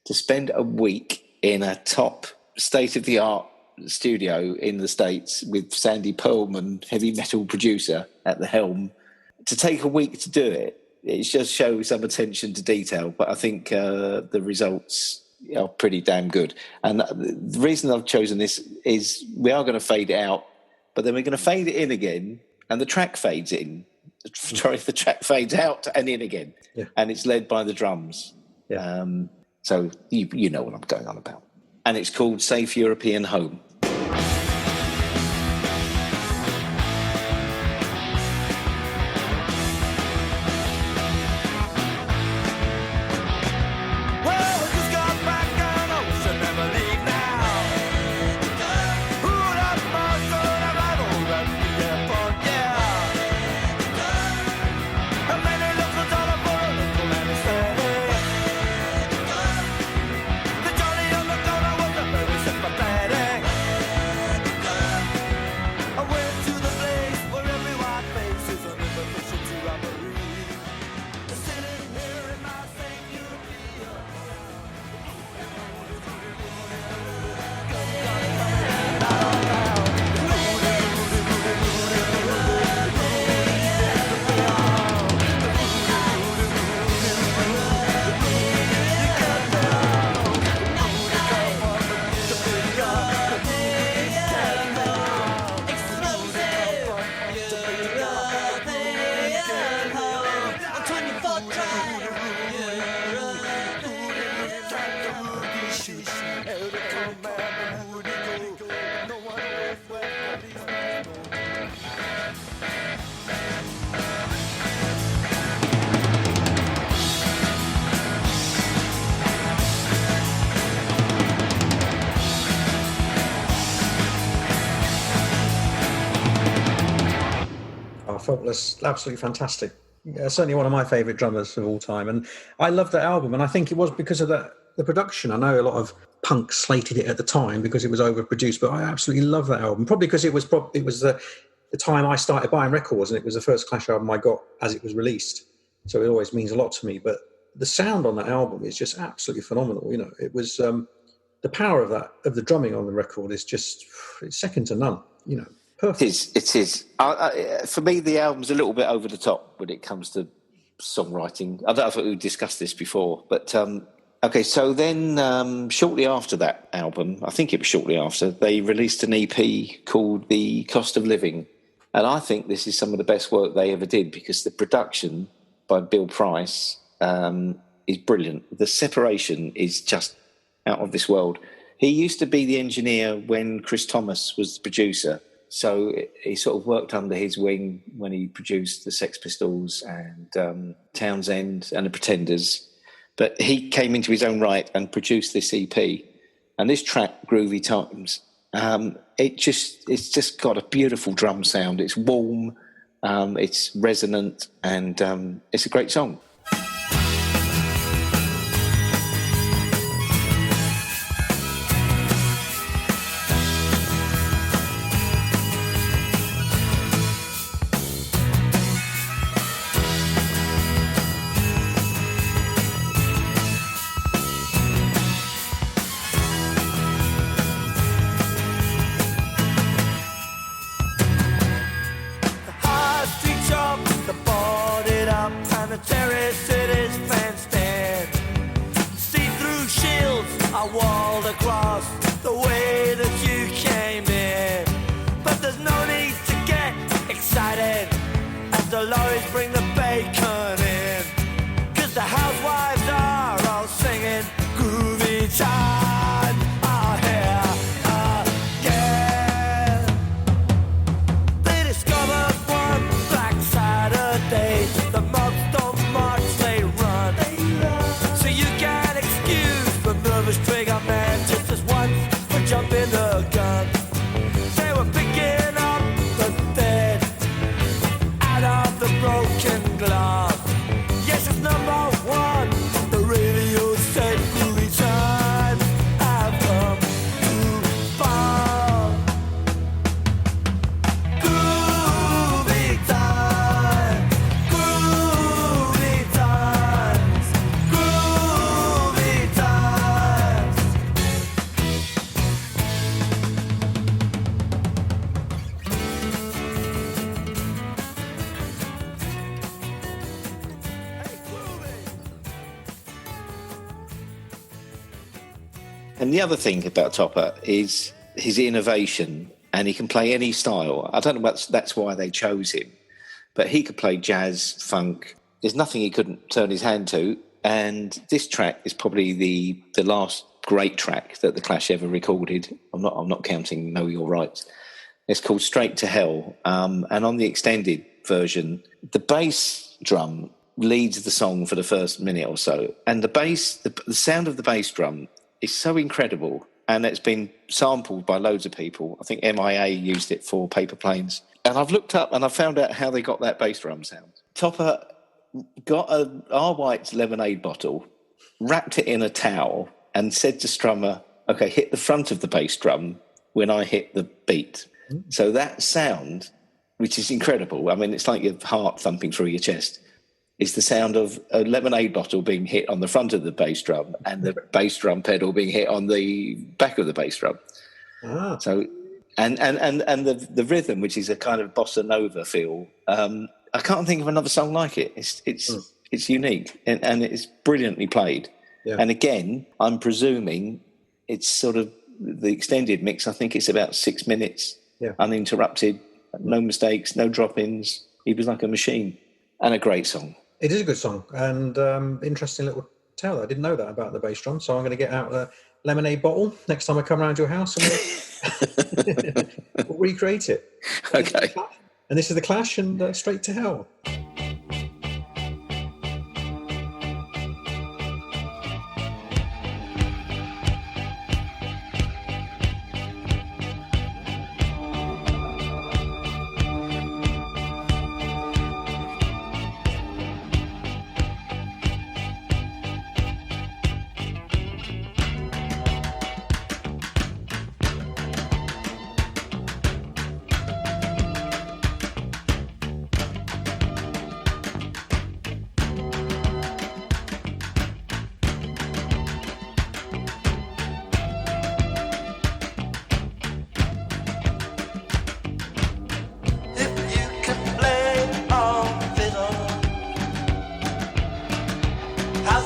To spend a week in a top state-of-the-art studio in the States with Sandy Pearlman, heavy metal producer, at the helm, to take a week to do it, it just shows some attention to detail. But I think the results are pretty damn good. And the reason I've chosen this is we are going to fade it out, but then we're going to fade it in again, and the track fades in. Sorry, the track fades out and in again. Yeah. And it's led by the drums. Yeah. So you know what I'm going on about. And it's called Safe European Home. faultless, absolutely fantastic. Certainly one of my favourite drummers of all time. And I love that album. And I think it was because of the production. I know a lot of punk slated it at the time because it was overproduced, but I absolutely love that album. Probably because it was the time I started buying records, and it was the first Clash album I got as it was released. So it always means a lot to me. But the sound on that album is just absolutely phenomenal. You know, it was the power of the drumming on the record is just it's second to none. You know, perfect. It is. For me, the album's a little bit over the top when it comes to songwriting. I don't know if we discussed this before, but okay. So then, shortly after that album, I think it was shortly after, they released an EP called "The Cost of Living," and I think this is some of the best work they ever did because the production by Bill Price is brilliant. The separation is just out of this world. He used to be the engineer when Chris Thomas was the producer. So he sort of worked under his wing when he produced the Sex Pistols and Townsend and the Pretenders. But he came into his own right and produced this EP. And this track, Groovy Times, it's just got a beautiful drum sound. It's warm, it's resonant, and it's a great song. And the other thing about Topper is his innovation, and he can play any style. I don't know if that's why they chose him, but he could play jazz, funk. There's nothing he couldn't turn his hand to. And this track is probably the last great track that the Clash ever recorded. I'm not counting Know Your Rights. It's called Straight to Hell. And on the extended version, the bass drum leads the song for the first minute or so. And the sound of the bass drum is so incredible, and it's been sampled by loads of people. I think MIA used it for Paper Planes. And I've looked up and I've found out how they got that bass drum sound. Topper got a R. White's lemonade bottle, wrapped it in a towel, and said to Strummer, okay, hit the front of the bass drum when I hit the beat. So that sound, which is incredible, I mean, it's like your heart thumping through your chest, is the sound of a lemonade bottle being hit on the front of the bass drum and the bass drum pedal being hit on the back of the bass drum. Ah. So, and the rhythm, which is a kind of bossa nova feel, I can't think of another song like it. It's unique and it's brilliantly played. Yeah. And again, I'm presuming it's sort of the extended mix. I think it's about 6 minutes, uninterrupted, no mistakes, no drop-ins. He was like a machine, and a great song. It is a good song, and interesting little tale. I didn't know that about the bass drum, so I'm going to get out a lemonade bottle next time I come around your house and we'll recreate it. Okay. And this is the Clash and Straight to Hell.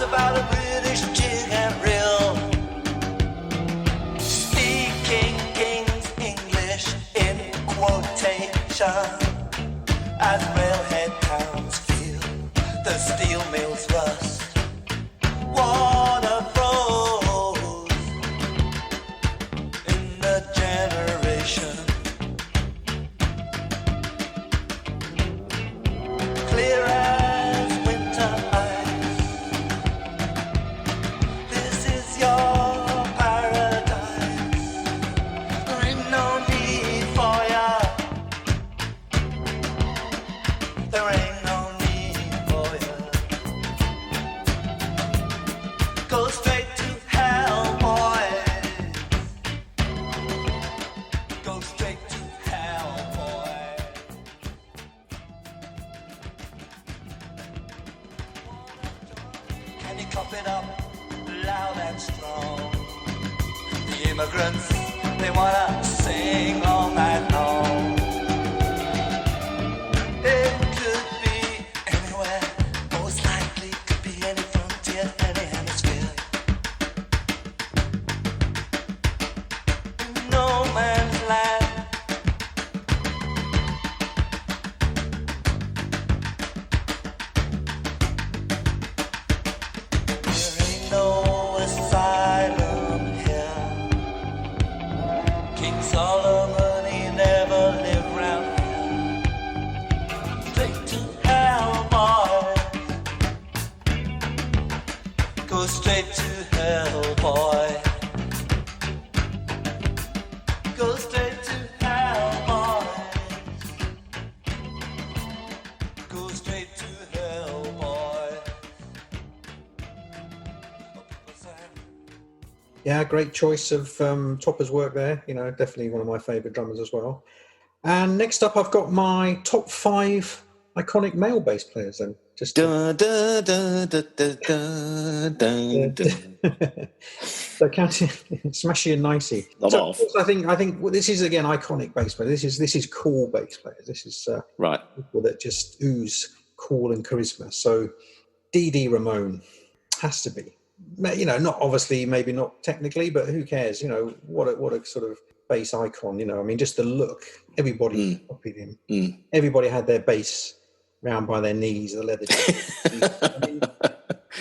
about a British jig and reel, speaking King's English in quotation, as railhead towns feel the steel mills rust. Water froze in the generation, clear as winter ice. This is your paradise. There ain't no need for ya. There ain't no need for ya. Go straight to hell, boys. Go straight to hell, boys. Can you cop it up loud and strong? The immigrants, they wanna sing all night long. It could be anywhere, most likely could be any frontier, any hemisphere. No man's land. There ain't no asylum here. King Solomon, he never lived round here. Straight to hell, boy. Go straight to hell, boy. Go straight to hell, boy. Go straight to hell, boy. Yeah, great choice of Topper's work there. You know, definitely one of my favourite drummers as well. And next up, I've got my top 5 iconic male bass players. Then just Dun, dun, dun, dun, dun, dun, dun. so counting Smashy and Nicey. Not So, off. of course, I think well, this is again iconic bass players. This is cool bass players. This is Right. people that just ooze cool and charisma. So Dee Dee Ramone has to be. You know, not obviously, maybe not technically, but who cares? You know, what a sort of bass icon. You know, I mean, just the look. Everybody copied him. Everybody had their bass round by their knees, the leather jacket. I mean,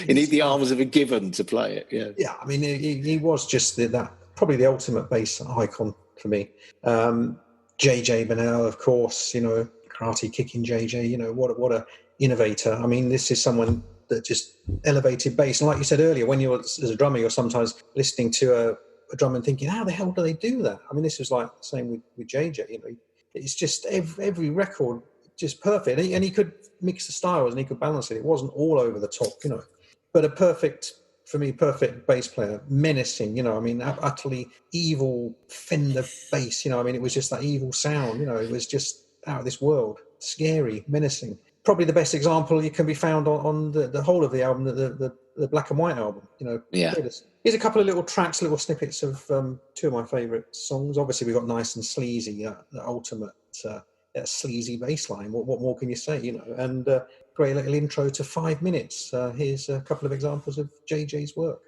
You need the arms of a given to play it. Yeah. yeah, I mean, he was just that probably the ultimate bass icon for me. JJ Bennell, of course, you know, karate kicking JJ. You know, what a innovator. I mean, this is someone that just elevated bass. And like you said earlier, when you're as a drummer, you're sometimes listening to a drum and thinking, how the hell do they do that? I mean, this was like the same with JJ. You know, it's just every record just perfect, and he could mix the styles and he could balance it. It wasn't all over the top, you know. But a perfect bass player, menacing, you know. I mean, utterly evil Fender bass, you know. I mean, it was just that evil sound, you know. It was just out of this world, scary, menacing. Probably the best example you can be found on the whole of the album, the Black and White album, you know. Yeah. Here's a couple of little tracks, little snippets of 2 of my favourite songs. Obviously, we got Nice and Sleazy, the ultimate sleazy bass line. What more can you say, you know? And great little intro to 5 minutes. Here's a couple of examples of JJ's work.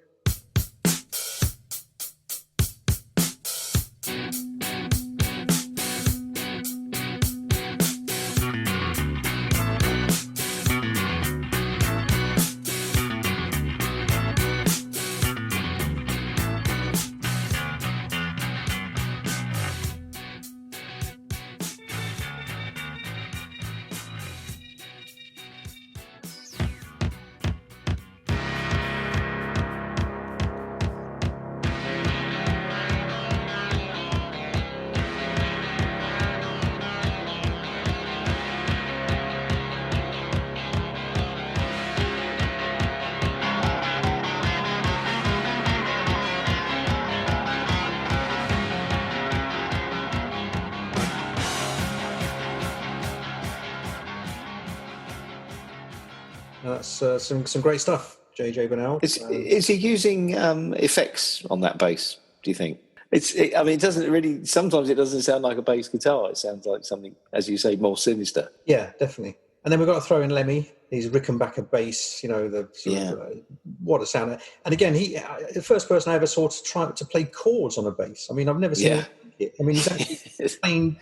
That's some great stuff, JJ Bennell. Is he using effects on that bass, do you think? I mean, it doesn't really, sometimes it doesn't sound like a bass guitar. It sounds like something, as you say, more sinister. Yeah, definitely. And then we've got to throw in Lemmy, his Rickenbacker bass, the sort of, what a sound. And again, he the first person I ever saw to try to play chords on a bass. I mean, I've never seen it. I mean, he's actually playing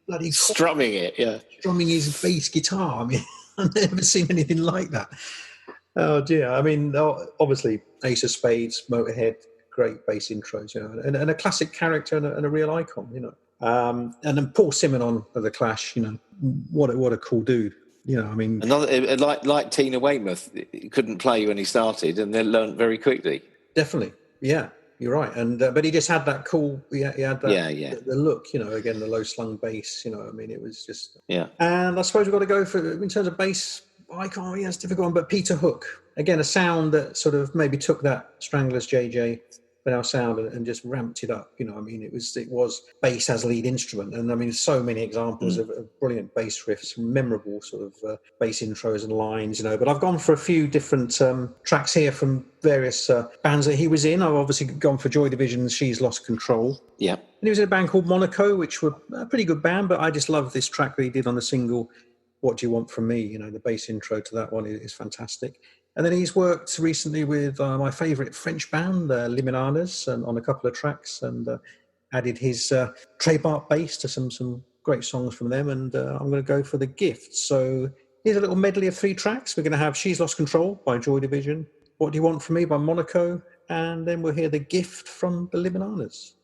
bloody strumming strumming his bass guitar. I mean, I've never seen anything like that. Oh dear. I mean, obviously Ace of Spades, Motorhead, great bass intros, and a classic character and a real icon, and then Paul Simonon of the Clash, what a cool dude. I mean, another like Tina Weymouth, he couldn't play when he started, and then learned very quickly. Definitely, yeah, you're right. And but he just had that cool, he had that, the look, again the low slung bass. I mean, it was just And I suppose we've got to go for in terms of bass icon. Yeah, it's a difficult one, but Peter Hook, again, a sound that sort of maybe took that Stranglers JJ Benal sound and just ramped it up. I mean, it was bass as lead instrument, and I mean, so many examples of brilliant bass riffs, memorable sort of bass intros and lines. But I've gone for a few different tracks here from various bands that he was in. I've obviously gone for Joy Division's "She's Lost Control." Yeah, and he was in a band called Monaco, which were a pretty good band, but I just love this track that he did on the single "What Do You Want From Me?" The bass intro to that one is fantastic. And then he's worked recently with my favourite French band, Liminanas, and on a couple of tracks, and added his trademark bass to some great songs from them. And I'm going to go for The Gift. So here's a little medley of 3 tracks. We're going to have "She's Lost Control" by Joy Division, "What Do You Want From Me" by Monaco, and then we'll hear "The Gift" from the Liminanas.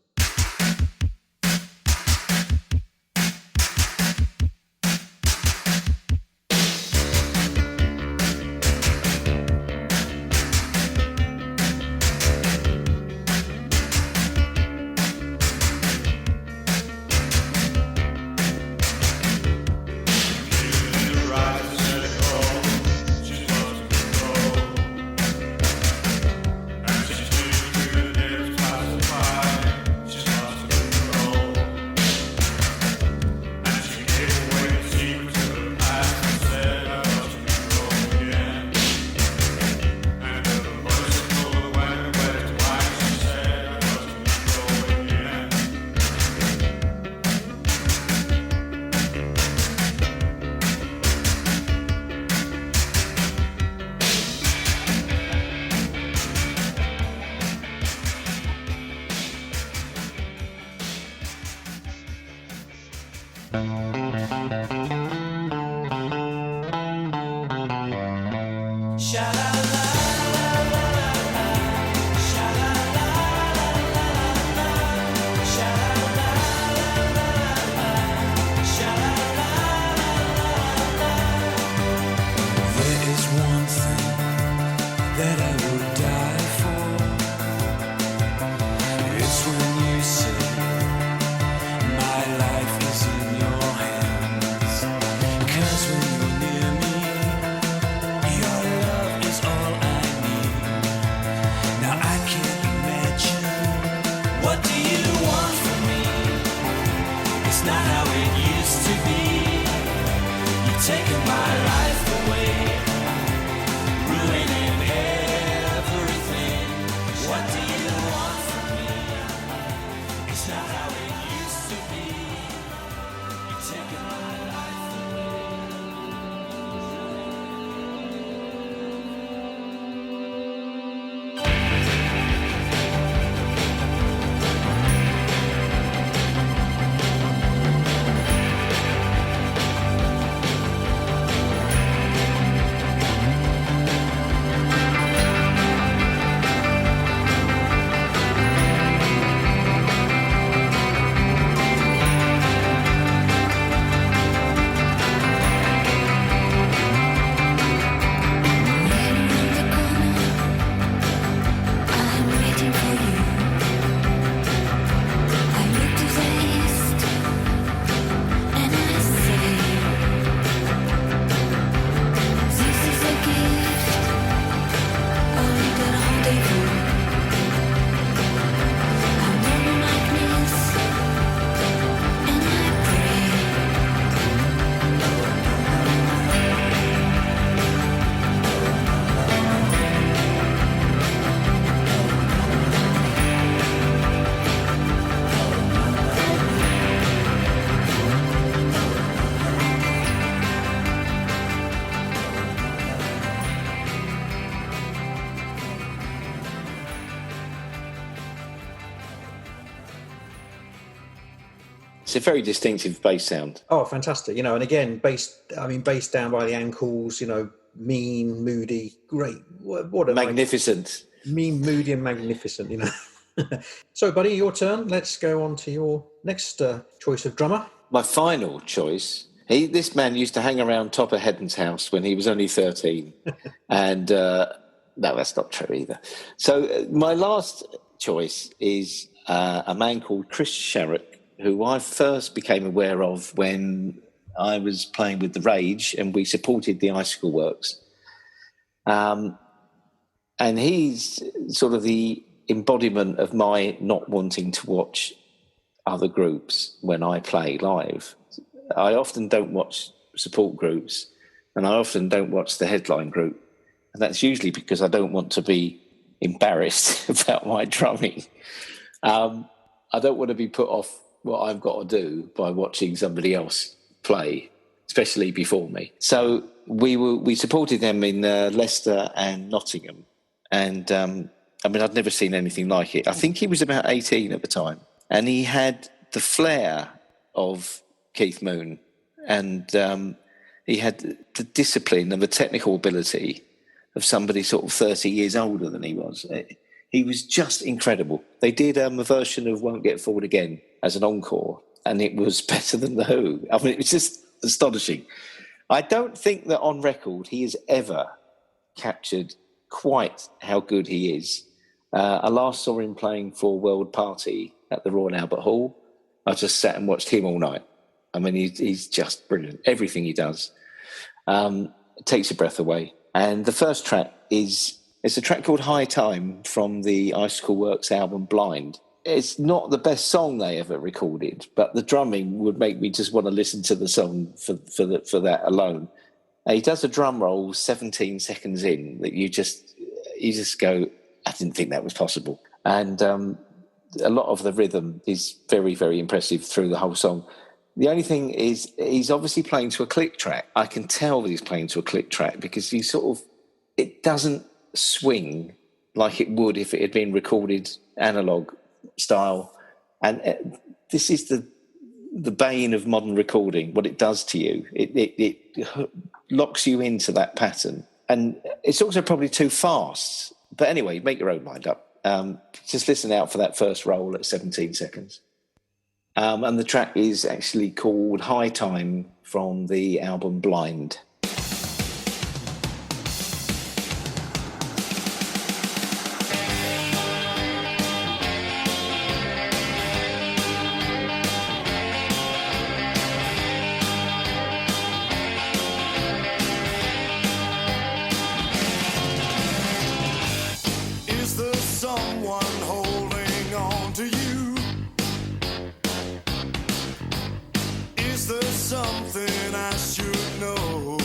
It's when you say my life is in your hands. It's a very distinctive bass sound. Oh, fantastic! And again, bass down by the ankles. Mean, moody, great. What a magnificent, mean, moody, and magnificent. So, buddy, your turn. Let's go on to your next choice of drummer. My final choice. This man used to hang around Top of Heddon's house when he was only 13, and no, that's not true either. So, my last choice is a man called Chris Sharrock, who I first became aware of when I was playing with The Rage and we supported the Icicle Works. And he's sort of the embodiment of my not wanting to watch other groups when I play live. I often don't watch support groups, and I often don't watch the headline group. And that's usually because I don't want to be embarrassed about my drumming. I don't want to be put off what I've got to do by watching somebody else play, especially before me. So we supported them in Leicester and Nottingham, and I'd never seen anything like it. I think he was about 18 at the time, and he had the flair of Keith Moon, and he had the discipline and the technical ability of somebody sort of 30 years older than he was. He was just incredible. They did a version of Won't Get Forward Again as an encore, and it was better than The Who. It was just astonishing. I don't think that on record he has ever captured quite how good he is. I last saw him playing for World Party at the Royal Albert Hall. I just sat and watched him all night. He's just brilliant. Everything he does takes your breath away. And the first track it's a track called High Time from the Icicle Works album Blind. It's not the best song they ever recorded, but the drumming would make me just want to listen to the song for that alone. He does a drum roll 17 seconds in that you just go, I didn't think that was possible. And a lot of the rhythm is very, very impressive through the whole song. The only thing is he's obviously playing to a click track. I can tell that he's playing to a click track because it doesn't swing like it would if it had been recorded analog style. And this is the bane of modern recording, what it does to you. It locks you into that pattern. And it's also probably too fast. But anyway, make your own mind up. Just listen out for that first roll at 17 seconds. And the track is actually called High Time from the album Blind. Something I should know.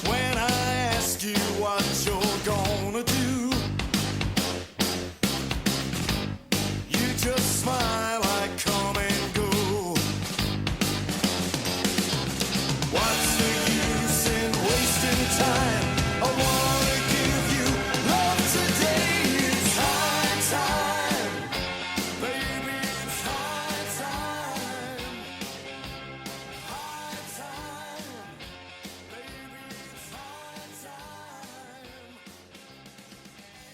When I ask you what you're gonna do, you just smile, I come and go. What's the use in wasting time? I wanna give you love today. It's high time, baby, it's high time. High time, baby, it's high time.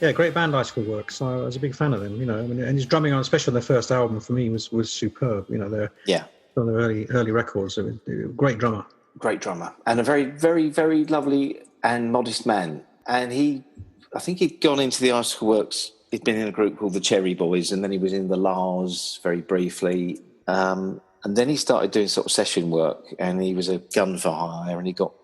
Yeah, great band, Icicle Works. I was a big fan of them, and his drumming on, especially on their first album, for me was superb. They're on their early records. Great drummer. Great drummer. And a very, very, very lovely and modest man. And I think he'd gone into the Icicle Works. He'd been in a group called the Cherry Boys, and then he was in the Lars very briefly. And then he started doing sort of session work, and he was a gun for hire, and he got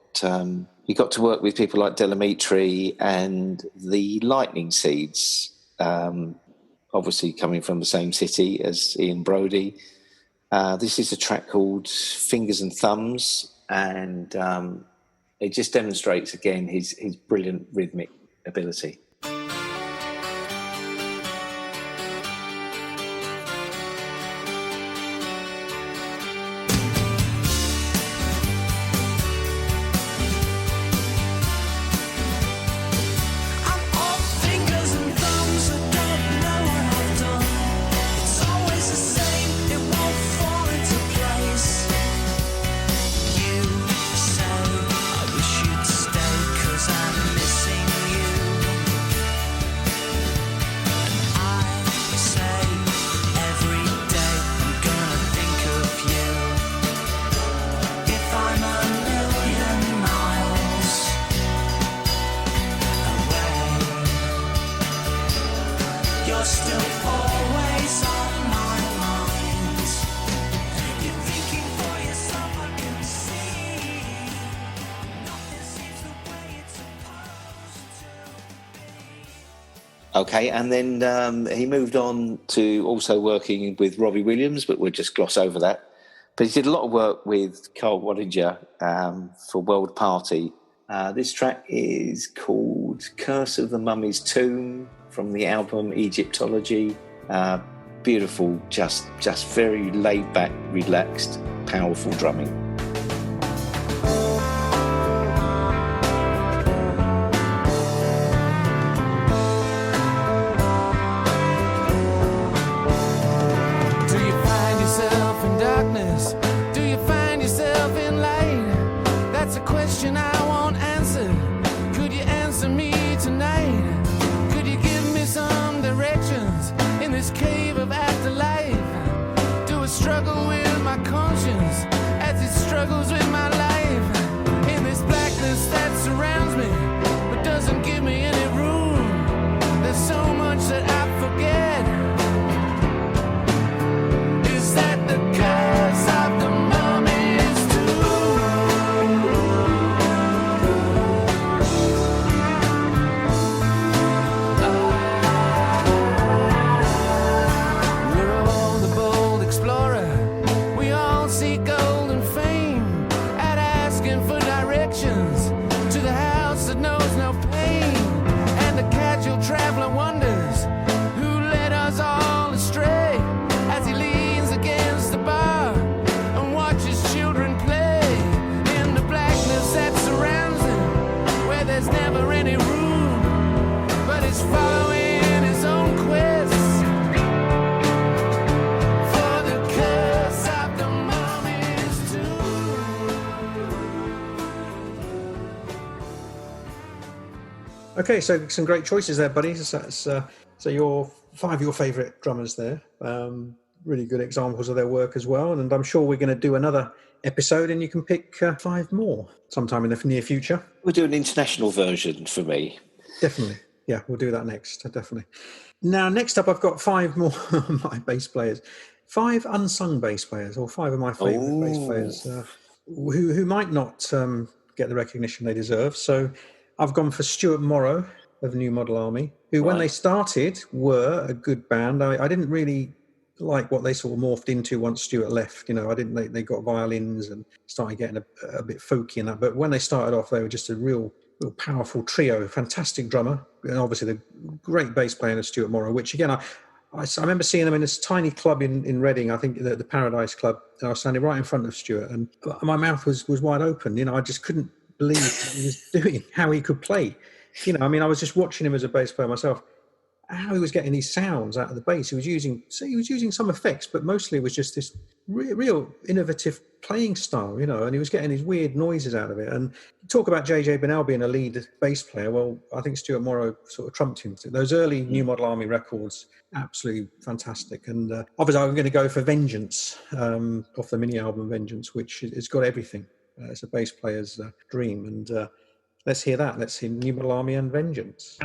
to work with people like Delamitri and the Lightning Seeds, obviously coming from the same city as Ian Brodie. This is a track called Fingers and Thumbs, and it just demonstrates again his brilliant rhythmic ability. I'm all fingers and thumbs, I don't know what I've done. It's Okay, and then he moved on to also working with Robbie Williams, but we'll just gloss over that. But he did a lot of work with Carl Wallinger for World Party. This track is called Curse of the Mummy's Tomb from the album Egyptology. Beautiful, just very laid back, relaxed, powerful drumming. Okay, so some great choices there, buddy. So your 5 of your favourite drummers there. Really good examples of their work as well. And I'm sure we're going to do another episode and you can pick 5 more sometime in the near future. We'll do an international version for me. Definitely. Yeah, we'll do that next. Definitely. Now, next up, I've got 5 more of my bass players. 5 unsung bass players, or 5 of my favourite bass players who might not get the recognition they deserve. So I've gone for Stuart Morrow of New Model Army, who when they started were a good band. I didn't really like what they sort of morphed into once Stuart left. You know, they got violins and started getting a bit folky and that. But when they started off, they were just a real powerful trio, fantastic drummer, and obviously the great bass player of Stuart Morrow, which again, I remember seeing them in this tiny club in Reading, I think the Paradise Club, and I was standing right in front of Stuart and my mouth was wide open. You know, I just couldn't believe what he was doing, how he could play. You know, I mean, I was just watching him as a bass player myself, how he was getting these sounds out of the bass. He was using some effects, but mostly it was just this real innovative playing style, you know, and he was getting these weird noises out of it. And talk about JJ Bennell being a lead bass player. Well, I think Stuart Morrow sort of trumped him. Those early New Model Army records, absolutely fantastic. And obviously I'm going to go for Vengeance, off the mini album Vengeance, which has got everything. It's a bass player's dream. And let's hear that. Let's hear New Model Army and Vengeance.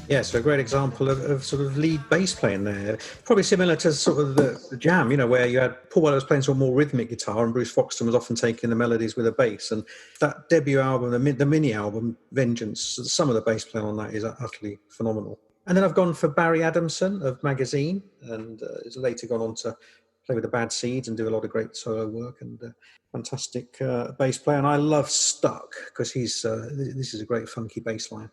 Yeah, so a great example of sort of lead bass playing there. Probably similar to sort of the Jam, where you had Paul Weller was playing sort of more rhythmic guitar and Bruce Foxton was often taking the melodies with a bass. And that debut album, the mini album, Vengeance, some of the bass playing on that is utterly phenomenal. And then I've gone for Barry Adamson of Magazine, and has later gone on to play with the Bad Seeds and do a lot of great solo work, and fantastic bass player. And I love Stuck because this is a great funky bass line.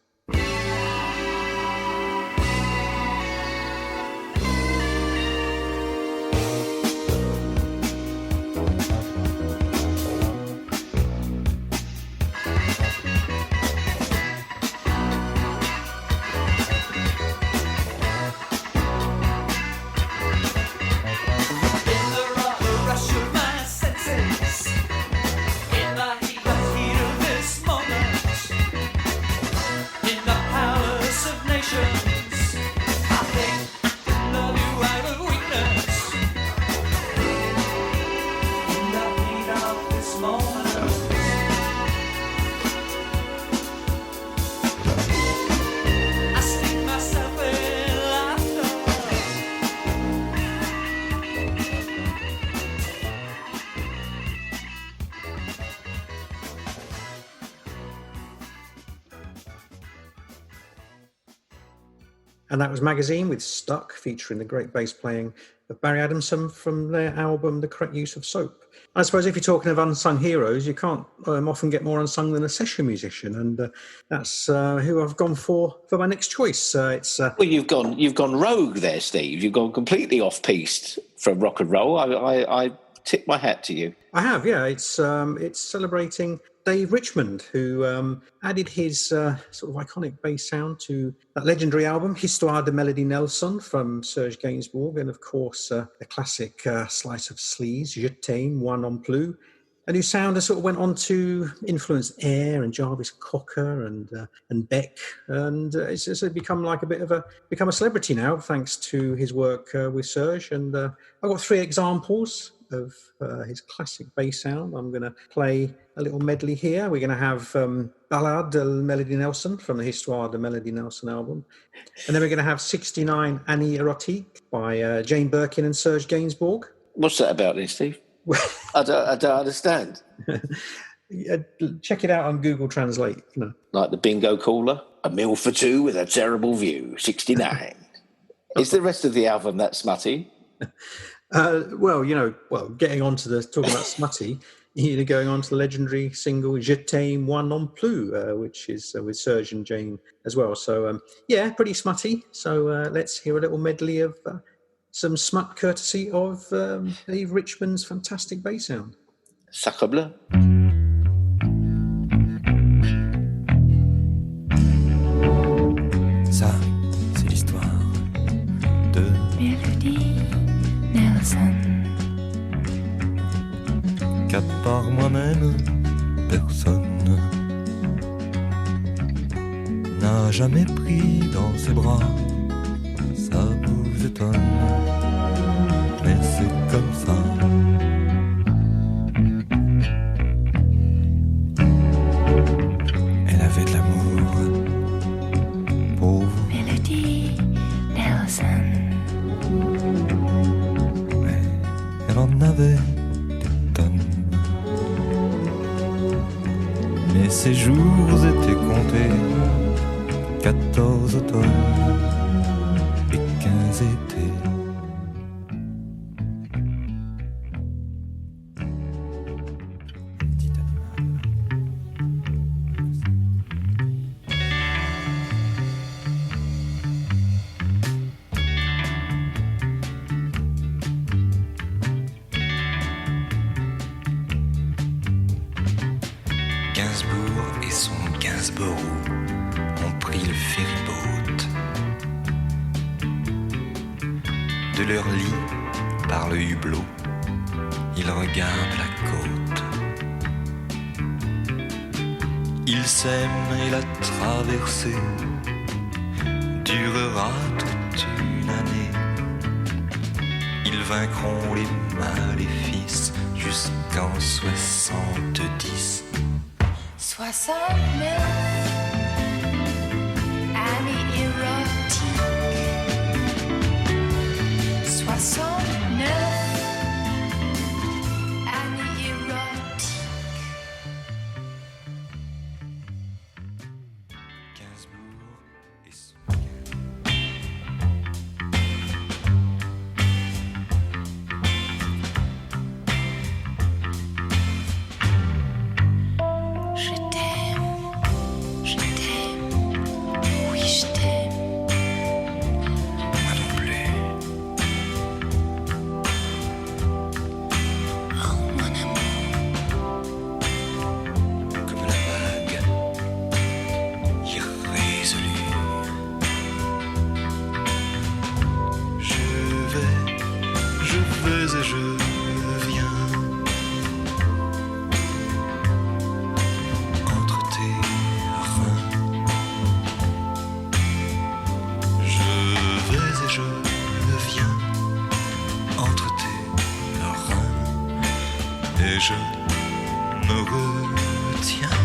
And that was Magazine with Stuck, featuring the great bass playing of Barry Adamson from their album The Correct Use of Soap. I suppose if you're talking of unsung heroes, you can't often get more unsung than a session musician, and that's who I've gone for my next choice. Well, you've gone rogue there, Steve. You've gone completely off-piste from rock and roll. I tip my hat to you. I have, yeah. It's celebrating Dave Richmond, who added his sort of iconic bass sound to that legendary album, Histoire de Mélodie Nelson, from Serge Gainsbourg, and of course the classic Slice of Sleaze, Je t'aime, Moi non plus, and whose sound has sort of went on to influence Air and Jarvis Cocker and Beck, and it's become like become a celebrity now thanks to his work with Serge. And I've got 3 examples of his classic bass sound. I'm going to play a little medley here. We're going to have Ballade de Mélodie Nelson from the Histoire de Mélodie Nelson album. And then we're going to have 69 Annie Erotique by Jane Birkin and Serge Gainsbourg. What's that about then, Steve? I don't understand. Check it out on Google Translate. Like the bingo caller, a meal for 2 with a terrible view, 69. Is the rest of the album that smutty? Getting on to talking about smutty, going on to the legendary single Je t'aime, Moi non plus, which is with Serge and Jane as well. So, pretty smutty. So let's hear a little medley of some smut courtesy of Dave Richmond's fantastic bass sound. Sacre bleu. Ça, c'est l'histoire de Mélodie Nelson. Qu'à part moi-même, personne n'a jamais pris dans ses bras. Ça vous étonne, mais c'est comme ça. Elle avait de l'amour pour vous, Mélodie Nelson. Mais elle en avait des tonnes. Mais ses jours étaient comptés, 14 automnes et 15 étés. Gainsbourg et son Gainsborough ont pris le ferry-boat. De leur lit, par le hublot, ils regardent la côte. Ils s'aiment et la traversée durera toute une année. Ils vaincront les maléfices jusqu'en 70. 69 Annie Erotique. je me retiens.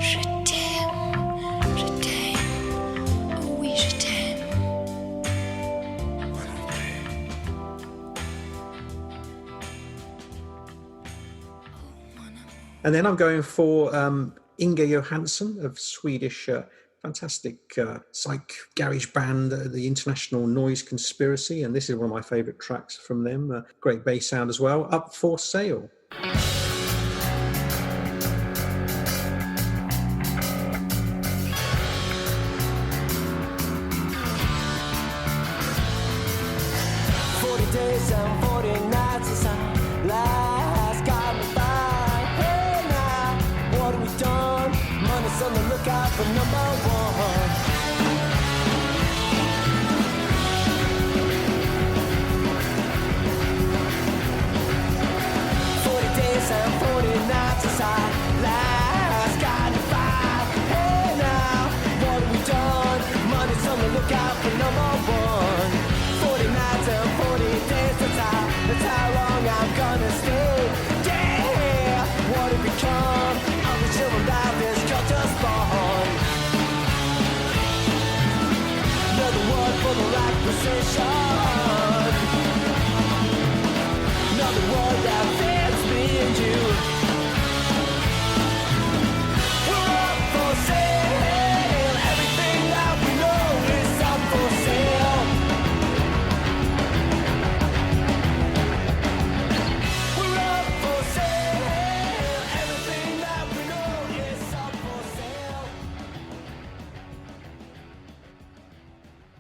Je t'aime, oh oui je t'aime. Moi non plus. And then I'm going for Inga Johansson of Swedish fantastic psych garage band, the International Noise Conspiracy, and this is one of my favourite tracks from them. Great bass sound as well. Up for Sale.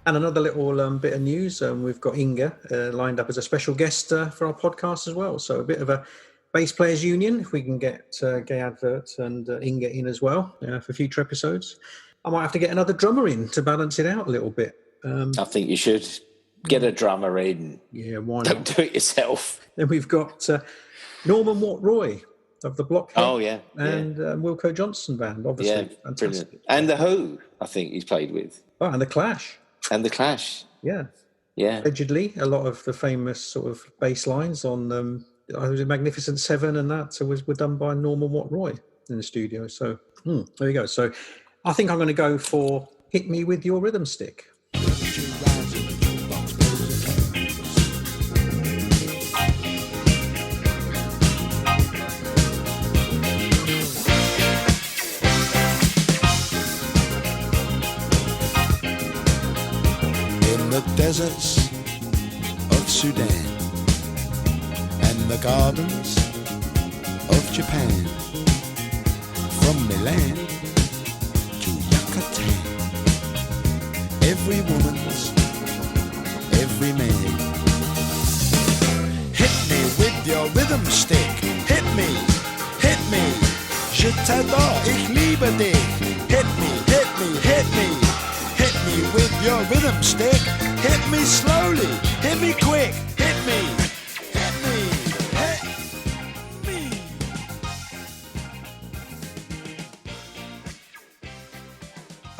And another little bit of news, we've got Inga lined up as a special guest for our podcast as well. So a bit of a bass players union, if we can get Gay Advert and Inga in as well for future episodes. I might have to get another drummer in to balance it out a little bit. I think you should get a drummer in. Yeah, why not? Don't do it yourself. Then we've got Norman Watt-Roy of the Blockhead. Oh, yeah. And Wilco Johnson Band, obviously. Yeah, fantastic. Brilliant. And The Who, I think he's played with. Oh, and The Clash. And The Clash. Yeah. Yeah. Allegedly, a lot of the famous sort of bass lines on was it Magnificent Seven and that were done by Norman Watt-Roy in the studio. So there you go. So I think I'm going to go for Hit Me With Your Rhythm Stick. The deserts of Sudan and the gardens of Japan, from Milan to Yucatan, every woman's, every man. Hit me with your rhythm stick, hit me, je t'adore, ich liebe dich, hit me, hit me with your rhythm stick. Hit me slowly, hit me quick, hit me, hit me.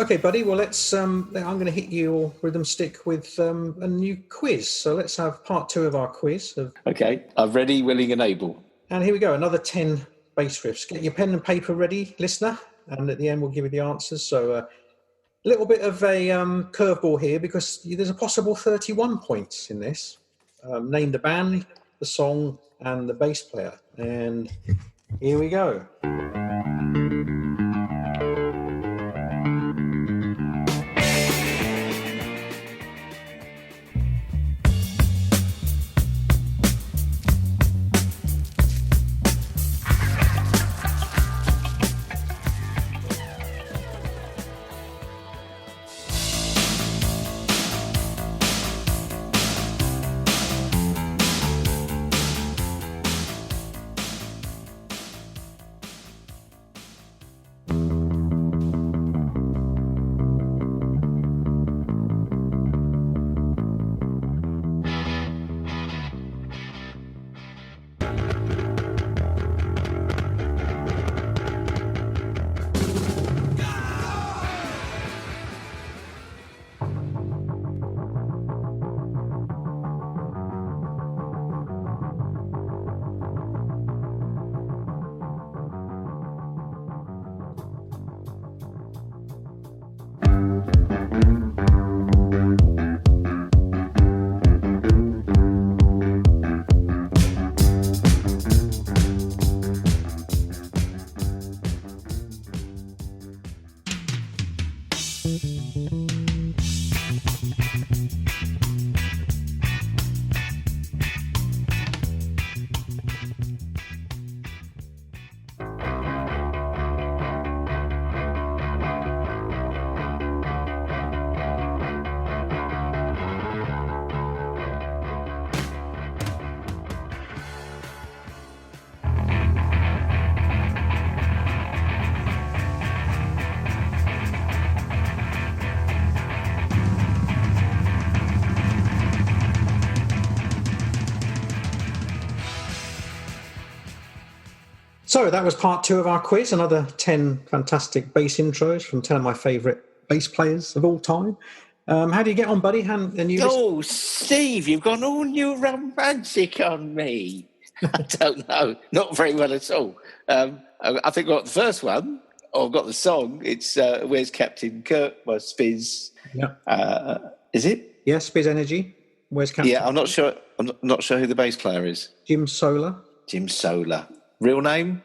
Okay, buddy, well, let's. I'm going to hit your rhythm stick with a new quiz. So let's have part 2 of our quiz. Okay, I'm ready, willing and able. And here we go, another 10 bass riffs. Get your pen and paper ready, listener. And at the end, we'll give you the answers. So a little bit of a curveball here because there's a possible 31 points in this. Name the band, the song, and the bass player. And here we go. So that was part 2 of our quiz. Another 10 fantastic bass intros from 10 of my favourite bass players of all time. How do you get on, buddy? Oh, Steve, you've gone all new romantic on me. I don't know. Not very well at all. I think I got the first one, or I've got the song. It's Where's Captain Kirk by Spiz. Yeah. Is it? Yeah, Spiz Energy. Where's Captain Yeah, I'm not sure. I'm not sure who the bass player is. Jim Solar. Jim Solar. Real name?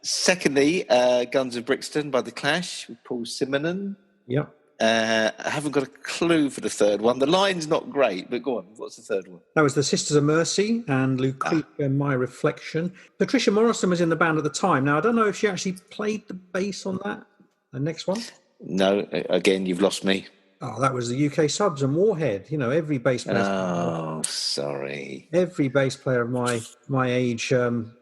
Secondly, Guns of Brixton by The Clash with Paul Simonon. Yep. I haven't got a clue for the third one. The line's not great, but go on. What's the third one? That was the Sisters of Mercy and Lucretia, My Reflection. Patricia Morrison was in the band at the time. Now, I don't know if she actually played the bass on that. The next one? No, again, you've lost me. Oh, that was the UK Subs and Warhead. You know, every bass player. Oh, sorry. Every bass player of my age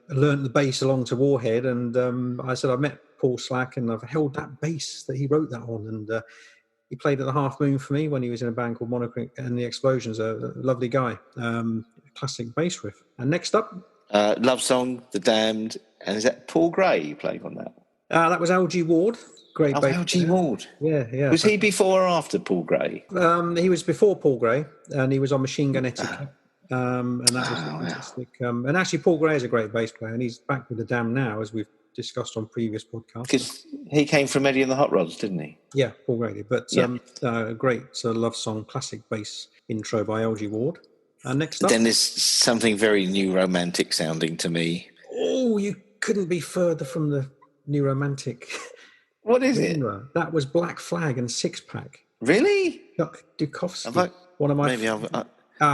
learned the bass along to Warhead, and I said I met Paul Slack, and I've held that bass that he wrote that on, and he played at the Half Moon for me when he was in a band called Monochrome and the Explosions. A lovely guy, classic bass riff. And next up, Love Song, The Damned, and is that Paul Gray playing on that? That was L.G. Ward. Great bass. L.G. Ward. Yeah. Was he before or after Paul Gray? He was before Paul Gray, and he was on Machine Gun Etiquette. And that was fantastic. And actually, Paul Gray is a great bass player, and he's back with the Damned now, as we've discussed on previous podcasts. Because he came from Eddie and the Hot Rods, didn't he? Yeah, Paul Gray did. But a great love song, classic bass intro by L.G. Ward. And next up... Then there's something very new romantic sounding to me. Oh, you couldn't be further from the new romantic... What is it? That was Black Flag and Six Pack. Really? Chuck Dukowski. One of my...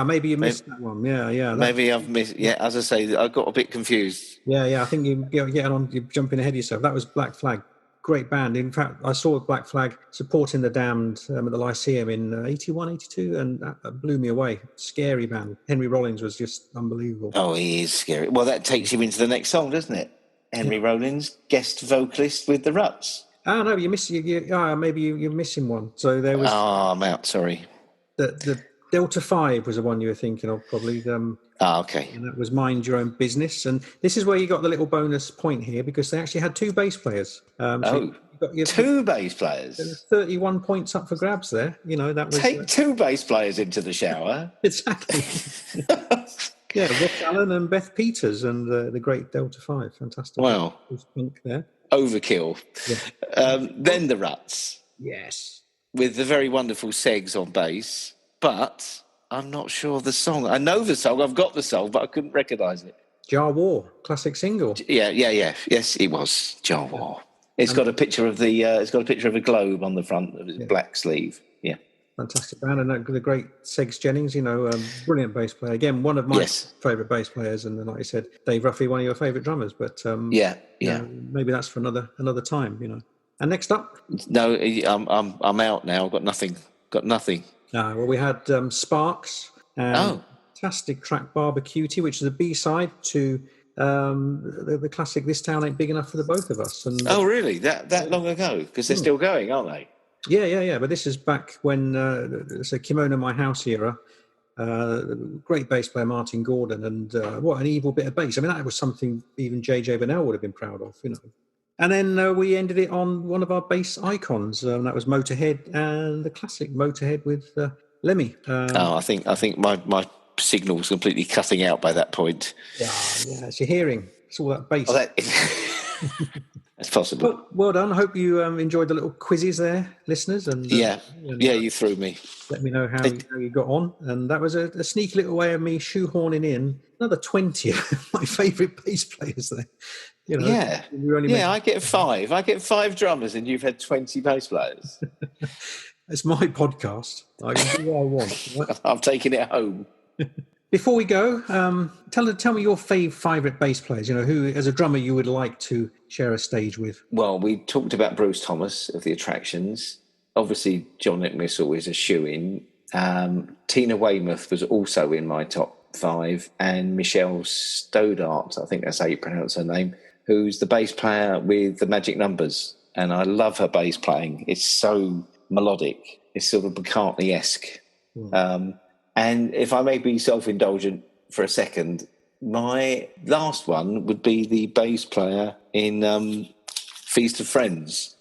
Maybe you missed that one. Yeah. Maybe I've missed... Yeah, as I say, I got a bit confused. Yeah. I think you're jumping ahead of yourself. That was Black Flag. Great band. In fact, I saw Black Flag supporting the Damned at the Lyceum in 81, 82, and that blew me away. Scary band. Henry Rollins was just unbelievable. Oh, he is scary. Well, that takes you into the next song, doesn't it? Henry Rollins, guest vocalist with the Ruts. Oh, no, you're missing one. So there was... Oh, I'm out, sorry. The Delta 5 was the one you were thinking of, probably. Okay. And that was Mind Your Own Business. And this is where you got the little bonus point here, because they actually had 2 bass players. Two bass players? There was 31 points up for grabs there. You know, that was... Take 2 bass players into the shower. Exactly. Yeah, Ross Allen and Beth Peters and the great Delta 5. Fantastic. Wow. Punk there. Overkill. Yeah. Then the Ruts. Yes. With the very wonderful Segs on bass, but I'm not sure the song. I know the song, I've got the song, but I couldn't recognise it. Jar War, classic single. Yeah. Yes, it was Jar War. It's got a picture of a globe on the front of its black sleeve. Yeah. Fantastic band, and the great Segs Jennings, brilliant bass player. Again, one of my favourite bass players, and then, like you said, Dave Ruffy, one of your favourite drummers. But maybe that's for another time, And next up, no, I'm out now. I've got nothing. Well, we had Sparks. Fantastic track Barbecuity, which is a B-side to the classic "This Town Ain't Big Enough for the Both of Us." And really? That long ago? Because they're still going, aren't they? Yeah. But this is back when it's a Kimono My House era. Great bass player Martin Gordon, and what an evil bit of bass. I mean, that was something even JJ Burnell would have been proud of, And then we ended it on one of our bass icons, and that was Motorhead, and the classic Motorhead with Lemmy. I think my signal was completely cutting out by that point. Yeah, it's your hearing. It's all that bass. That's possible. Well done. I hope you enjoyed the little quizzes there, listeners. And you threw me. Let me know how you got on. And that was a sneaky little way of me shoehorning in another 20 of my favourite bass players there. I get 5. I get 5 drummers, and you've had 20 bass players. It's my podcast. I can do what I want. Right? I'm taking it home. Before we go, tell me your favourite bass players. Who, as a drummer, you would like to share a stage with. Well, we talked about Bruce Thomas of the Attractions. Obviously, John McMissile is a shoo-in. Tina Weymouth was also in my top 5, and Michelle Stoddart, I think that's how you pronounce her name, who's the bass player with the Magic Numbers. And I love her bass playing. It's so melodic. It's sort of McCartney-esque. And if I may be self-indulgent for a second, my last one would be the bass player in Feast of Friends.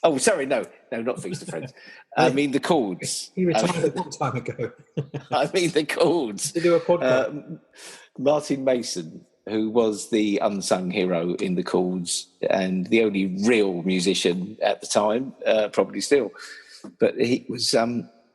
Oh, sorry, no, not Feast of Friends. I mean the Chords. He retired a long time ago. I mean the Chords. To do a podcast. Martin Mason, who was the unsung hero in the Chords and the only real musician at the time, probably still. But he was...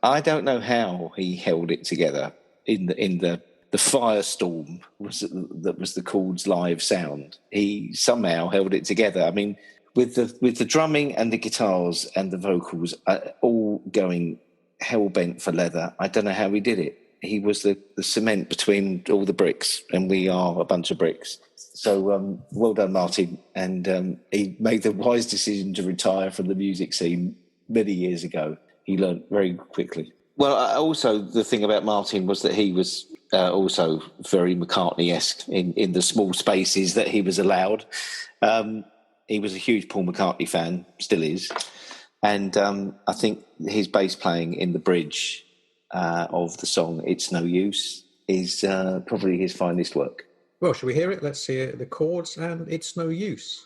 I don't know how he held it together in the firestorm that was the Chords live sound. He somehow held it together. I mean, with the drumming and the guitars and the vocals all going hell bent for leather. I don't know how he did it. He was the cement between all the bricks, and we are a bunch of bricks. So well done, Martin. And he made the wise decision to retire from the music scene many years ago. He learned very quickly. Well, also the thing about Martin was that he was also very McCartney-esque in the small spaces that he was allowed. He was a huge Paul McCartney fan, still is. And I think his bass playing in the bridge of the song It's No Use is probably his finest work. Well, shall we hear it? Let's see the chords and It's No Use.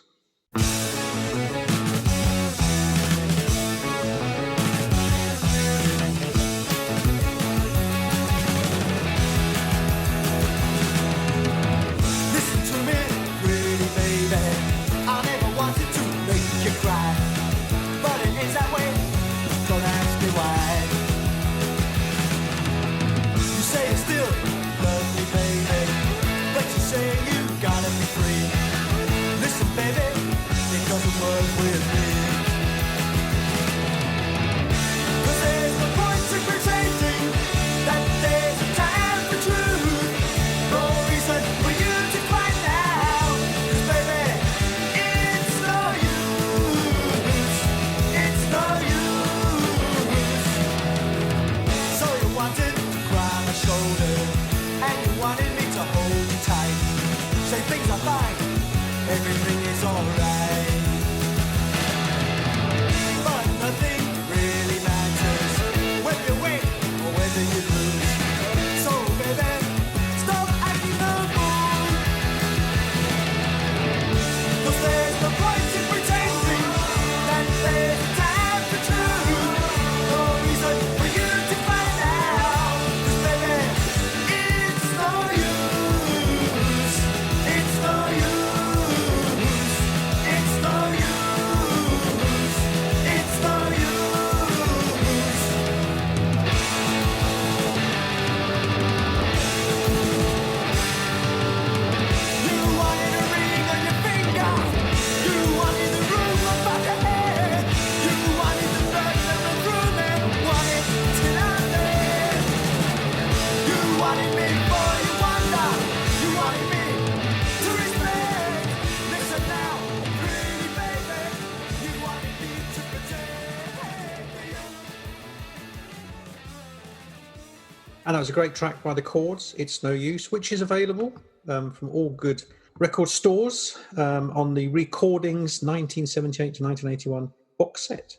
And that was a great track by the Chords, It's No Use, which is available from all good record stores on the Recordings 1978 to 1981 box set,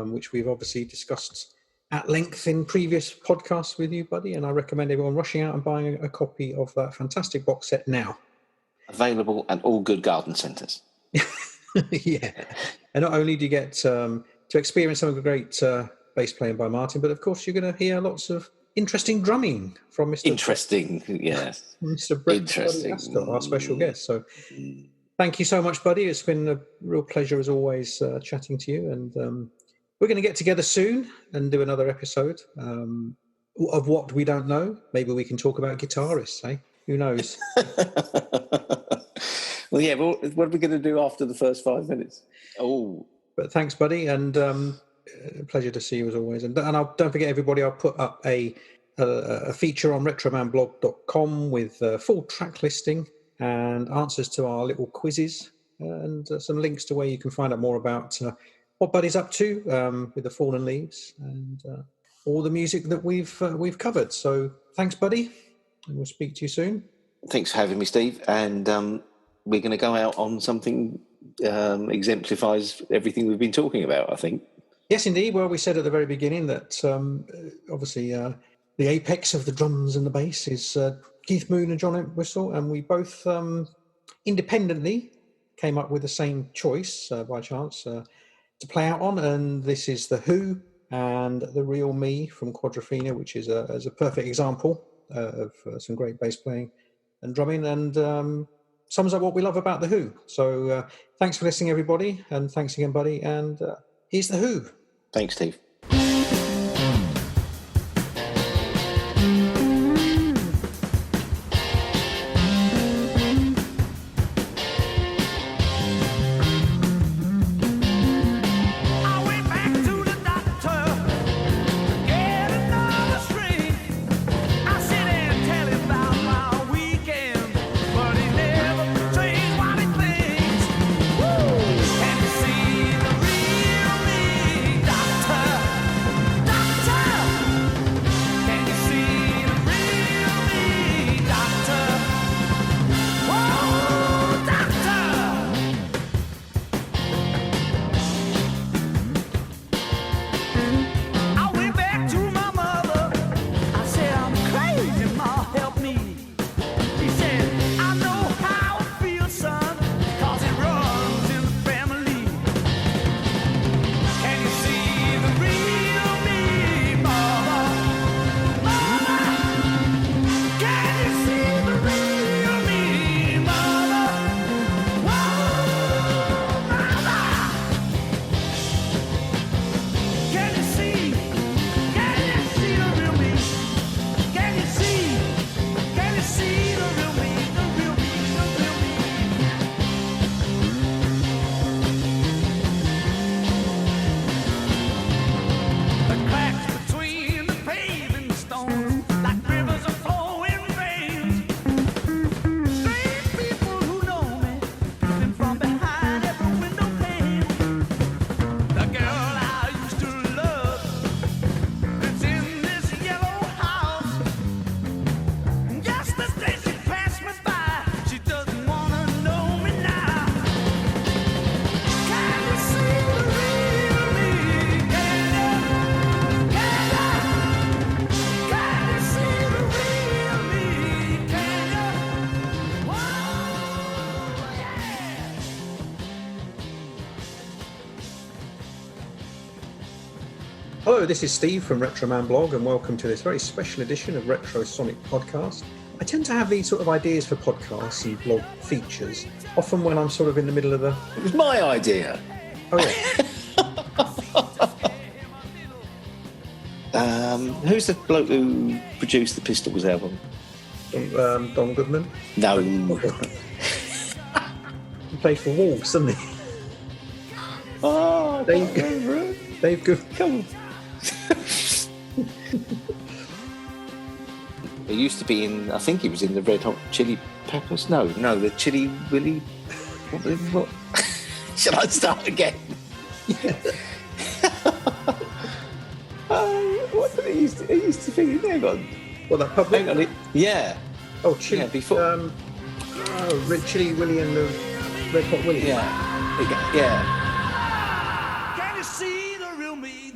which we've obviously discussed at length in previous podcasts with you, buddy. And I recommend everyone rushing out and buying a copy of that fantastic box set now. Available at all good garden centres. Yeah. And not only do you get to experience some of the great bass playing by Martin, but of course you're going to hear lots of interesting drumming from Mr. Yes. Mr. Brett Ascott, our special guest. So thank you so much, buddy. It's been a real pleasure as always chatting to you. And we're going to get together soon and do another episode of What We Don't Know. Maybe we can talk about guitarists, eh? Who knows? Well, yeah, what are we going to do after the first 5 minutes? Oh. But thanks, buddy. And A pleasure to see you as always. And don't forget, everybody, I'll put up a feature on retromanblog.com with full track listing and answers to our little quizzes and some links to where you can find out more about what Buddy's up to with the Fallen Leaves and all the music that we've covered. So thanks, Buddy, and we'll speak to you soon. Thanks for having me, Steve. And we're going to go out on something exemplifies everything we've been talking about, I think. Yes, indeed. Well, we said at the very beginning that obviously the apex of the drums and the bass is Keith Moon and John Entwistle, and we both independently came up with the same choice by chance to play out on, and this is The Who and The Real Me from Quadrophenia, which is a perfect example of some great bass playing and drumming, and sums up what we love about The Who. So thanks for listening, everybody, and thanks again, Buddy, and here's The Who. Thanks, Steve. Hello, this is Steve from Retro Man Blog, and welcome to this very special edition of Retro Sonic Podcast. I tend to have these sort of ideas for podcasts and blog features, often when I'm sort of in the middle of the... It was my idea. Oh, yeah. Who's the bloke who produced the Pistols album? Don Goodman? No. He played for Wolves, doesn't he? Oh, Dave Goodman. Come on. He used to be in, I think he was in the Red Hot Chili Peppers. No, the Chili Willy. What? Shall I start again? What did he used to think? Hang on. Well, that public. Hang on. Yeah. Oh, Chili. Yeah, before. Red Chili Willy and the Red Hot Willy. Yeah. Yeah. Can you see the real me?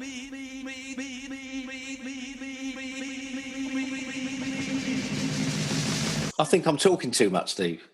I think I'm talking too much, Steve.